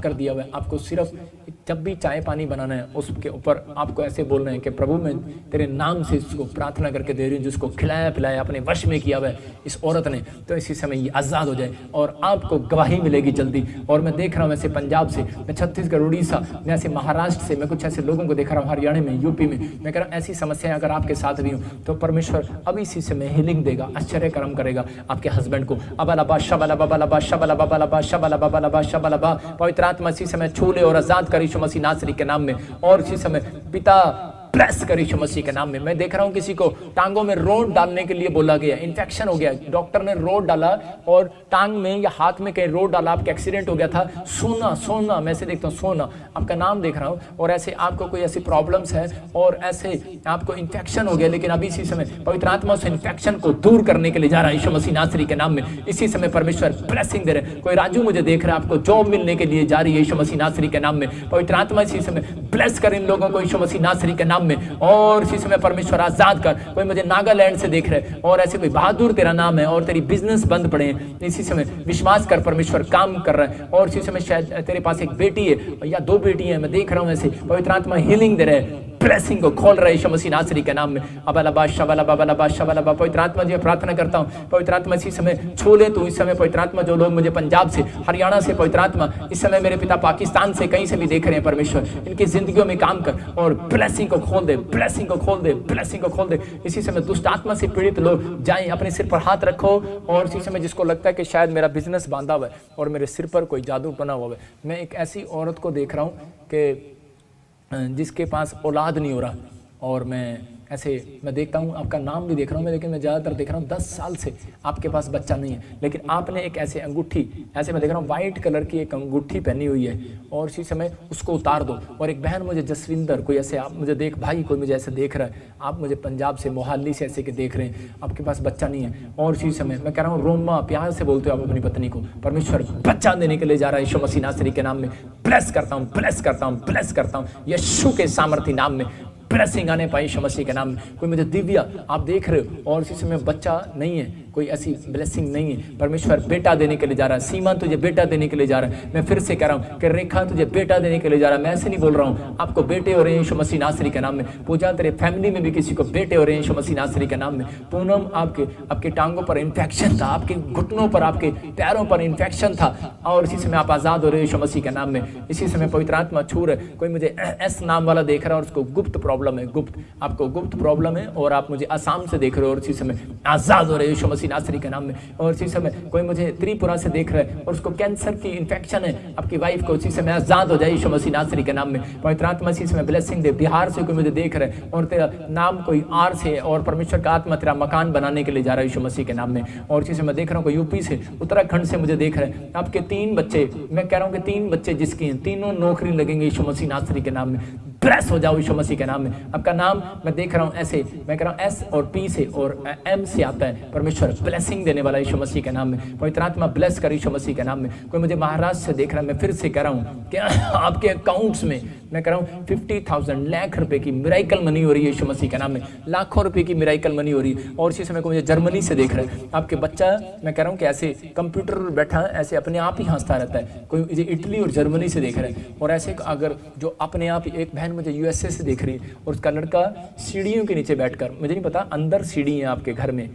कर दिया हुआ है। आपको सिर्फ जब भी चाय पानी बनाना है उसके ऊपर आपको ऐसे बोलना है कि प्रभु मैं तेरे नाम से इसको प्रार्थना करके दे रही हूँ, जिसको खिलाया पिलाया अपने वश में किया हुआ है इस औरत ने, तो इसी समय ये आज़ाद हो जाए और आपको गवाही मिलेगी जल्दी। और मैं देख रहा हूँ ऐसे पंजाब से, मैं छत्तीसगढ़, उड़ीसा, मैं ऐसे महाराष्ट्र से, मैं कुछ ऐसे लोगों को देख रहा हूँ हरियाणा में, यूपी में। मैं कह रहा हूँ ऐसी समस्याएं अगर आपके साथ भी हूँ तो परमेश्वर अभी इसी समय हीलिंग देगा, आश्चर्य कर्म करेगा आपके हस्बैंड को। अबलबा शबलबा बलबा शबलबा बलबा शबलबा बलबा शबलबा, पवित्र आत्मा इसी समय छू ले और आजाद कर यीशु मसीह नासरी के नाम में। और इसी समय पिता प्रेस कर यीशु मसीह के नाम में। मैं देख रहा हूं किसी को टांगों में रोड डालने के लिए बोला गया, इन्फेक्शन हो गया, डॉक्टर ने रोड डाला और टांग में या हाथ में कहीं रोड डाला, आपका एक्सीडेंट हो गया था। सोना सोना, मैं ऐसे देखता हूं सोना, आपका नाम देख रहा हूं। और ऐसे आपको कोई ऐसी प्रॉब्लम्स है और ऐसे आपको इन्फेक्शन हो गया, लेकिन अभी इसी समय पवित्र आत्मा उस इन्फेक्शन को दूर करने के लिए जा रहा है यीशु मसीह नासरी के नाम में। इसी समय परमेश्वर ब्लेसिंग दे रहे हैं। कोई राजू मुझे देख रहा है, आपको जॉब मिलने के लिए जा रही है यीशु मसीह नासरी के नाम में। पवित्र आत्मा इसी समय ब्लेस कर इन लोगों को यीशु मसीह नासरी के नाम में। और इसी समय परमेश्वर आजाद कर। कोई मुझे नागालैंड से देख रहे और ऐसे कोई बहादुर तेरा नाम है और तेरी बिजनेस बंद पड़े हैं, इसी समय विश्वास कर परमेश्वर काम कर रहा है। और इसी समय शायद तेरे पास एक बेटी है या 2 बेटी है, मैं देख रहा हूं ऐसे पवित्र आत्मा हीलिंग दे रहे हैं, ब्लेसिंग को खोल रहा है यीशु मसीह नासरी के नाम में। अबलबा शबलबा बलबा शबलबा, पवित्र आत्मा जी प्रार्थना करता हूं, पवित्र आत्मा इसी समय छू ले तू। इस समय पवित्र आत्मा जो लोग मुझे पंजाब से, हरियाणा से, पवित्र आत्मा इस समय मेरे पिता पाकिस्तान से कहीं से भी देख रहे हैं, परमेश्वर इनकी जिंदगियों में काम कर और ब्लेसिंग को खोल दे, ब्लेसिंग को खोल दे, ब्लेसिंग को खोल दे। इसी समय दुष्ट आत्मा से पीड़ित लोग जाएं, अपने सिर पर हाथ रखो। और इसी समय जिसको लगता है कि शायद मेरा बिजनेस बांधा हुआ है और मेरे सिर पर कोई जादू बना हुआ है, मैं एक ऐसी औरत को देख रहा हूं कि जिसके पास औलाद नहीं हो रहा, और मैं देखता हूँ, आपका नाम भी देख रहा हूँ मैं, लेकिन मैं ज़्यादातर देख रहा हूँ 10 साल से आपके पास बच्चा नहीं है, लेकिन आपने एक ऐसे अंगूठी, ऐसे मैं देख रहा हूँ वाइट कलर की एक अंगूठी पहनी हुई है, और इसी समय उसको उतार दो। और एक बहन मुझे जसविंदर, कोई ऐसे आप मुझे भाई कोई मुझे ऐसे देख रहा है, आप मुझे पंजाब से, मोहाली से ऐसे के देख रहे हैं, आपके पास बच्चा नहीं है। और इसी समय मैं कह रहा हूँ रोमा, प्यार से बोलते हो आप अपनी पत्नी को, परमेश्वर बच्चा देने के लिए जा रहा है यीशु मसीह नासरी के नाम में। ब्लेस करता हूँ, ब्लेस करता हूँ, ब्लेस करता हूँ यीशु के सामर्थी नाम में। ब्लेसिंग आने पाई यीशु मसीह के नाम में। कोई मुझे दिव्या आप देख रहे हो और इसी समय बच्चा नहीं है, कोई ऐसी ब्लेसिंग नहीं है, परमेश्वर बेटा देने के लिए जा रहा है। सीमा तुझे बेटा देने के लिए जा रहा है। मैं फिर से कह रहा हूँ कि रेखा तुझे बेटा देने के लिए जा रहा है। मैं ऐसे नहीं बोल रहा हूँ, आपको बेटे हो रहे हैं यीशु मसीह नासरी के नाम में। पूजा तेरे फैमिली में भी किसी को बेटे हो रहे हैं यीशु मसीह नासरी के नाम में। पूनम आपके टांगों पर इन्फेक्शन था, आपके घुटनों पर, आपके पैरों पर इन्फेक्शन था, और इसी समय आप आजाद हो रहे हैं यीशु मसीह के नाम में। इसी समय पवित्र आत्मा छू रहे। कोई मुझे एस नाम वाला देख रहा है और उसको गुप्त प्रॉब्लम है, गुप्त, आपको गुप्त प्रॉब्लम है, और आप मुझे आसाम से देख रहे हो और इसी समय आजाद हो रहे हैं यीशु मसीह नासरी के नाम में। और इसी समय कोई मुझे त्रिपुरा से देख रहा है और उसको कैंसर की इन्फेक्शन है, आपकी वाइफ को, इसी समय आजाद हो जाए यीशु मसीह नासरी के नाम में। पवित्र आत्मा इसी समय ब्लेसिंग दे। बिहार से कोई मुझे देख रहा है और तेरा नाम कोई आर से, और परमेश्वर का आत्मा तेरा मकान बनाने के लिए जा रहा है यीशु मसीह के नाम में। और इसी समय देख रहा हूँ कोई यूपी से, उत्तराखंड से मुझे देख रहा है, आपके 3 बच्चे, मैं कह रहा हूँ कि 3 बच्चे जिसकी हैं, तीनों नौकरी लगेंगे यीशु मसीह नासरी के नाम में। ब्लेस हो जाओ यीशु मसीह के नाम में। आपका नाम मैं देख रहा हूँ ऐसे, मैं कह रहा हूँ एस और पी से और एम से आता है, परमेश्वर ब्लेसिंग देने वाला यीशु मसीह के नाम में। पवित्र आत्मा ब्लेस कर यीशु मसीह के नाम में। कोई मुझे महाराष्ट्र से देख रहा है, मैं फिर से कह रहा हूँ कि आपके अकाउंट्स में मैं कह रहा हूँ 50,000 लाख रुपए की मिराइकल मनी हो रही है यीशु मसीह के नाम में। लाखों रुपए की मिराइकल मनी हो रही है। और इसी समय को मुझे जर्मनी से देख रहा है, आपके बच्चा, मैं कह रहा हूँ कि ऐसे कंप्यूटर पर बैठा ऐसे अपने आप ही हंसता रहता है। कोई मुझे इटली और जर्मनी से देख रहा है, और ऐसे अगर जो अपने आप, एक बहन मुझे यूएसए से देख रही है और उसका लड़का सीढ़ियों के नीचे बैठकर, मुझे नहीं पता अंदर सीढ़ी है आपके घर में,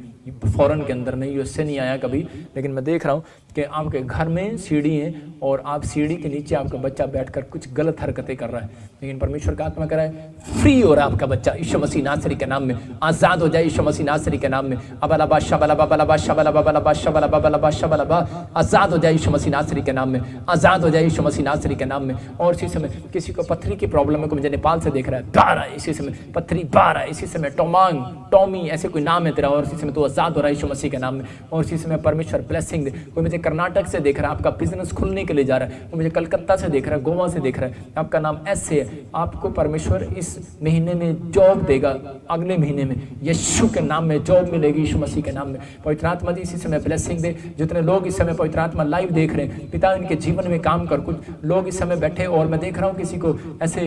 फॉरेन के अंदर नहीं, यूएसए नहीं आया कभी, लेकिन मैं देख रहा हूँ कि आपके घर में सीढ़ी है और आप सीढ़ी के नीचे आपका बच्चा बैठकर कुछ गलत हरकतें कर रहा है, लेकिन परमेश्वर का आत्मा कह रहा है फ्री हो रहा है आपका बच्चा यीशु मसीह नासरी के नाम में। आजाद हो जाए यीशु मसीह नासरी के नाम में। अबलबा शबलबा बलबा शबलबा बलबा शबलबा बलबा शबलबा, आजाद हो जाए यीशु मसीह नासरी के नाम में। आजाद हो जाए यीशु मसीह नासरी के नाम में। और इसी समय किसी को पत्थरी की प्रॉब्लम है, को मुझे नेपाल से देख रहा है, 12 इसी समय पत्थरी 12 इसी समय, टोमांग, टॉमी ऐसे कोई नाम है तेरा, और इसी समय तो आजाद हो रहा है यीशु मसीह के नाम में। और इसी समय परमेश्वर ब्लेसिंग दे। कोई मुझे कर्नाटक से देख रहा है, आपका बिजनेस खुलने के लिए जा रहा है। वो मुझे कलकत्ता से देख रहा है, गोवा से देख रहा है, आपका नाम एस है, आपको परमेश्वर इस महीने में जॉब देगा, अगले महीने में यीशु के नाम में जॉब मिलेगी यीशु मसीह के नाम में। पवित्र आत्मा जी इसी समय ब्लेसिंग दे। जितने लोग इस समय पवित्र आत्मा लाइव देख रहे हैं, पिता इनके जीवन में काम कर। कुछ लोग इस समय बैठे और मैं देख रहा हूँ किसी को ऐसे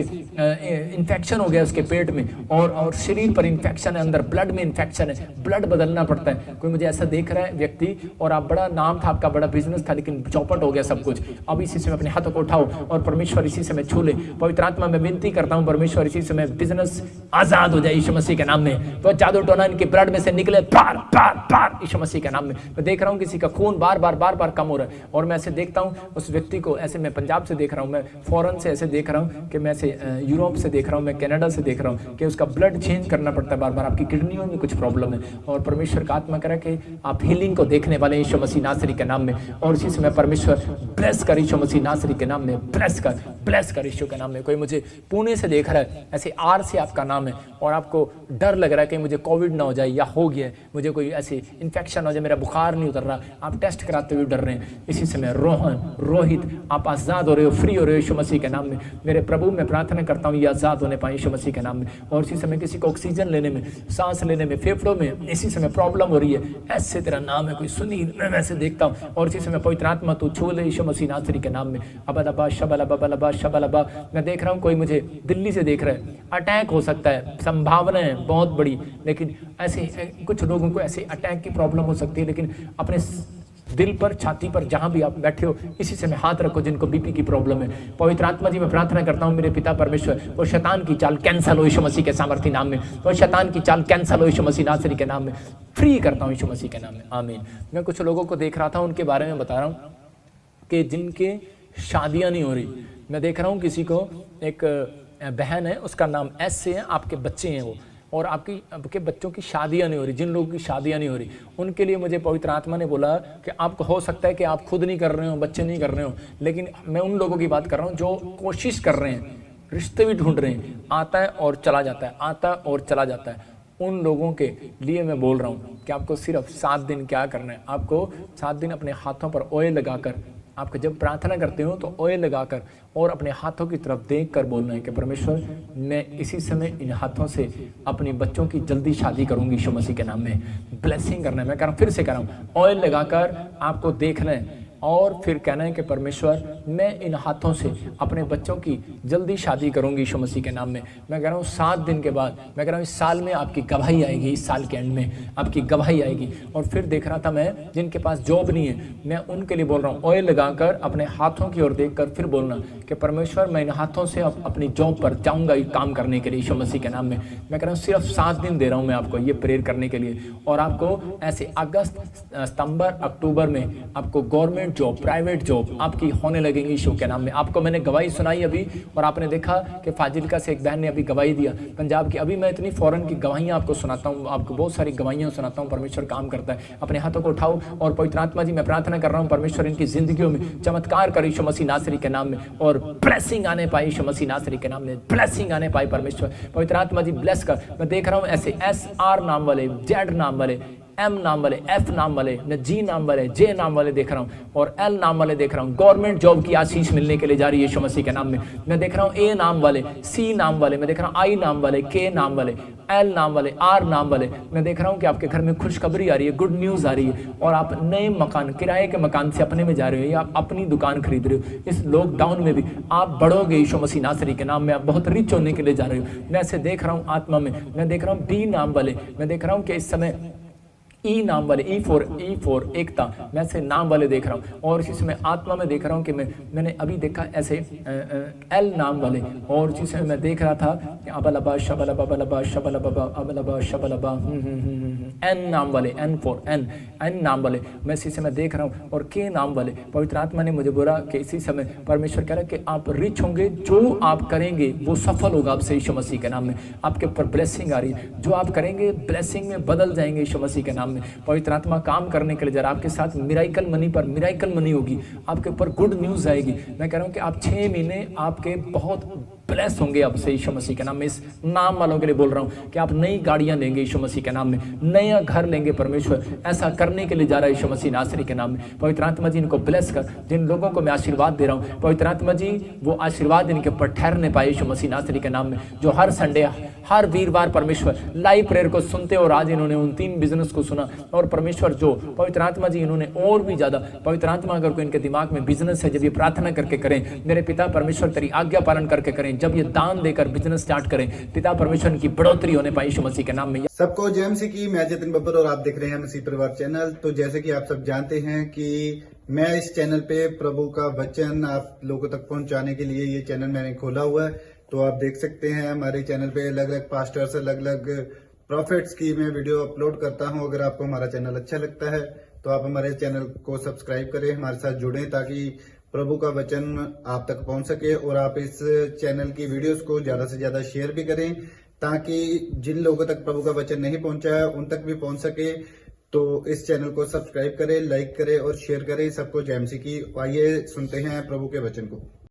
इन्फेक्शन हो गया उसके पेट में, और शरीर पर इन्फेक्शन है, अंदर ब्लड में इन्फेक्शन है, ब्लड बदलना पड़ता है। कोई मुझे ऐसा देख रहा है व्यक्ति, और आप बड़ा नाम था आपका, बड़ा बिजनेस था, लेकिन चौपट हो गया सब कुछ। अब इसी समय अपने हाथों को उठाओ और परमेश्वर इसी समय छू ले। पवित्र आत्मा में विनती करता हूं परमेश्वर इसी समय बिजनेस आजाद हो जाए यीशु मसीह के नाम में। तो जादू टोना इनके ब्लड में से निकले पार पार पार यीशु मसीह के नाम में। मैं देख रहा हूं किसी का खून बार बार कम हो रहा है, और मैं ऐसे देखता हूं उस व्यक्ति को, ऐसे मैं पंजाब से देख रहा हूं, मैं फॉरेन से ऐसे देख रहा हूं कि मैं ऐसे यूरोप से देख रहा हूं, मैं कनाडा से देख रहा हूं कि उसका ब्लड चेंज करना पड़ता है बार बार, आपकी किडनियों में कुछ प्रॉब्लम है। और परमेश्वर का आत्मा करे कि आप हीलिंग को देखने वाले यीशु मसीह नासरी के नाम में। और इसी समय परमेश्वर ब्लेस कर यीशु मसीह नासरी के नाम में, ब्लेस कर यीशु के नाम में। कोई मुझे पुणे से देख रहा है, ऐसे आर से आपका नाम है, और आपको डर लग रहा है कि मुझे कोविड ना हो जाए या हो गया, मुझे कोई ऐसे इन्फेक्शन हो जाए, मेरा बुखार नहीं उतर रहा, आप टेस्ट कराते हुए डर रहे हैं। इसी समय रोहित आप आजाद हो रहे हो, फ्री हो रहे हो यीशु मसीह के नाम में। मेरे प्रभु मैं प्रार्थना करता हूँ ये आजाद होने पाए यीशु मसीह के नाम में। और इसी समय किसी को ऑक्सीजन लेने में, सांस लेने में, फेफड़ों में इसी समय प्रॉब्लम हो रही है, ऐसे तेरा नाम है कोई सुनील, मैं वैसे देखता हूँ। और इसी समय पवित्र आत्मा तू छू ले यीशु मसीह नासरी के नाम में। अबलबा शबलबा शबलबा। मैं देख रहा हूँ कोई मुझे दिल्ली से देख रहा है, अटैक हो सकता है, संभावना है बहुत बड़ी, लेकिन ऐसे कुछ लोगों को ऐसे अटैक की प्रॉब्लम हो सकती है। लेकिन अपने दिल पर, छाती पर, जहां भी आप बैठे हो इसी समय हाथ रखो जिनको बीपी की प्रॉब्लम है। पवित्र आत्मा जी मैं प्रार्थना करता हूं मेरे पिता परमेश्वर, वो शैतान की चाल कैंसल हो यीशु मसीह के सामर्थी नाम में, वो शैतान की चाल कैंसल हो यीशु मसीह नासरी के नाम में, फ्री करता हूं यीशु मसीह के नाम में, आमीन। मैं कुछ लोगों को देख रहा था, उनके बारे में बता रहा हूँ कि जिनके शादियां नहीं हो रही। मैं देख रहा हूँ किसी को, एक बहन है, उसका नाम एस से है, आपके बच्चे हैं वो, और आपके बच्चों की शादियां नहीं हो रही, जिन लोगों की शादियां नहीं हो रही उनके लिए मुझे पवित्र आत्मा ने बोला कि आपको हो सकता है कि आप खुद नहीं कर रहे हो, बच्चे नहीं कर रहे हो, लेकिन मैं उन लोगों की बात कर रहा हूँ जो कोशिश कर रहे हैं, रिश्ते भी ढूंढ रहे हैं, आता है और चला जाता है, आता है और चला जाता है। उन लोगों के लिए मैं बोल रहा हूँ कि आपको सिर्फ 7 दिन क्या करना है, आपको 7 दिन अपने हाथों पर ऑयल लगाकर, आपको जब प्रार्थना करते हो तो ऑयल लगाकर और अपने हाथों की तरफ देखकर बोलना है कि परमेश्वर मैं इसी समय इन हाथों से अपनी बच्चों की जल्दी शादी करूंगी यीशु मसीह के नाम में। ब्लेसिंग करना है, मैं कह रहा हूँ, फिर से कह रहा हूँ, ऑयल लगाकर आपको देखना है और फिर कहना है कि परमेश्वर मैं इन हाथों से अपने बच्चों की जल्दी शादी करूंगी यीशु मसीह के नाम में। मैं कह रहा हूँ 7 दिन के बाद, मैं कह रहा हूँ इस साल में आपकी गवाही आएगी, इस साल के एंड में आपकी गवाही आएगी। और फिर देख रहा था मैं जिनके पास जॉब नहीं है, मैं उनके लिए बोल रहा हूँ ऑयल लगाकर अपने हाथों की ओर देखकर फिर बोलना कि परमेश्वर मैं इन हाथों से अपनी जॉब पर जाऊँगा काम करने के लिए यीशु मसीह के नाम में। मैं कह रहा हूँ सिर्फ 7 दिन दे रहा हूँ मैं आपको ये प्रेयर करने के लिए, और आपको ऐसे अगस्त, सितंबर, अक्टूबर में आपको गवर्नमेंट जॉब, प्राइवेट जॉब आपकी होने लगेंगी यीशु के नाम में। आपको मैंने गवाही सुनाई अभी, और आपने देखा कि फाजिलका से एक बहन ने अभी गवाही दिया पंजाब की। अभी मैं इतनी फॉरेन की गवाहियां आपको सुनाता हूं, आपको बहुत सारी गवाहियां सुनाता हूं। परमेश्वर काम करता है। अपने हाथों को उठाओ और पवित्र आत्मा जी मैं प्रार्थना कर रहा हूं परमेश्वर इनकी जिंदगियों में चमत्कार कर यीशु मसीह नासरी के नाम में, और ब्लेसिंग आने पाए यीशु मसीह नासरी के नाम में, ब्लेसिंग आने पाए परमेश्वर। पवित्र आत्मा जी ब्लेस कर। मैं देख रहा हूं ऐसे SR नाम वाले, Z नाम वाले, M नाम वाले, F नाम वाले, G नाम वाले, J नाम वाले देख रहा हूँ, और L नाम वाले देख रहा हूँ। गवर्नमेंट जॉब की आशीष मिलने के लिए जा रही है यीशु मसीह के नाम में। मैं देख रहा हूँ A नाम वाले, C नाम वाले, मैं देख रहा हूँ I नाम वाले, K नाम वाले, L नाम वाले, R नाम वाले। मैं देख रहा हूँ कि आपके घर में खुशखबरी आ रही है, गुड न्यूज आ रही है, और आप नए मकान, किराए के मकान से अपने में जा रहे हो, या आप अपनी दुकान खरीद रहे हो। इस लॉकडाउन में भी आप बढ़ोगे यीशु मसीह नासरी के नाम में, आप बहुत रिच होने के लिए जा रहे हो। मैं ऐसे देख रहा हूँ आत्मा में। मैं देख रहा हूँ B नाम वाले, मैं देख रहा हूँ कि इस समय E नाम वाले, E4 एकता, मैं ऐसे नाम वाले देख रहा हूँ। और इसी समय आत्मा में देख रहा हूँ कि मैंने अभी देखा ऐसे L नाम वाले, और इसी समय मैं देख रहा था अबलबा शबलबा बलबा शबलबा अबलबा शबलबा N नाम वाले, N नाम वाले मैं इसी समय देख रहा हूँ, और K नाम वाले। पवित्र आत्मा ने मुझे बोला कि इसी समय परमेश्वर कह रहा है कि आप रिच होंगे, जो आप करेंगे वो सफल होगा आपसे यीशु मसीह के नाम में। आपके ऊपर ब्लेसिंग आ रही है, जो आप करेंगे ब्लेसिंग में बदल जाएंगे यीशु मसीह के नाम में। पवित्र आत्मा काम करने के लिए जरा आपके साथ मिराइकल मनी पर मिराइकल मनी होगी, आपके ऊपर गुड न्यूज आएगी। मैं कह रहा हूं कि आप 6 महीने आपके बहुत ब्लेस होंगे अब से यीशु मसीह के नाम में। इस नाम वालों के लिए बोल रहा हूं कि आप नई गाड़ियां लेंगे यीशु मसीह के नाम में, नया घर लेंगे। परमेश्वर ऐसा करने के लिए जा रहा है यीशु मसीह नासरी के नाम में। पवित्र आत्मा जी इनको ब्लेस कर। जिन लोगों को मैं आशीर्वाद दे रहा हूं पवित्र आत्मा जी वो आशीर्वाद इनके ऊपर ठहरने पाए यीशु मसीह नासरी के नाम में। जो हर संडे, हर वीरवार परमेश्वर लाइव प्रेयर को सुनते, और आज इन्होंने उन 3 बिजनेस को सुना, और परमेश्वर जो पवित्र आत्मा जी इन्होंने और भी ज्यादा, पवित्र आत्मा अगर कोई इनके दिमाग में बिजनेस है, जब ये प्रार्थना करके करें, मेरे पिता परमेश्वर तेरी आज्ञा पालन करके करें, जब ये दान देकर बिजनेस स्टार्ट करें, पिता परमेश्वर की बढ़ोतरी होने पाए यीशु मसीह के नाम में। सबको जय मसीह की। मैं जतिन बब्बर और आप देख रहे हैं मसीह परिवार चैनल। तो जैसे कि आप सब जानते हैं कि मैं इस चैनल पे प्रभु का वचन आप लोगों तक पहुंचाने के लिए ये चैनल मैंने खोला हुआ है। तो आप देख सकते हैं हमारे चैनल पे अलग अलग पास्टर्स, अलग अलग प्रॉफिट्स की मैं वीडियो अपलोड करता हूं। अगर आपको हमारा चैनल अच्छा लगता है तो आप हमारे चैनल को सब्सक्राइब करें, हमारे साथ जुड़ें ताकि प्रभु का वचन आप तक पहुंच सके। और आप इस चैनल की वीडियोस को ज्यादा से ज्यादा शेयर भी करें ताकि जिन लोगों तक प्रभु का वचन नहीं पहुंचा है उन तक भी पहुंच सके। तो इस चैनल को सब्सक्राइब करें, लाइक करें और शेयर करें। सबको जय मसीह की। आइए सुनते हैं प्रभु के वचन को।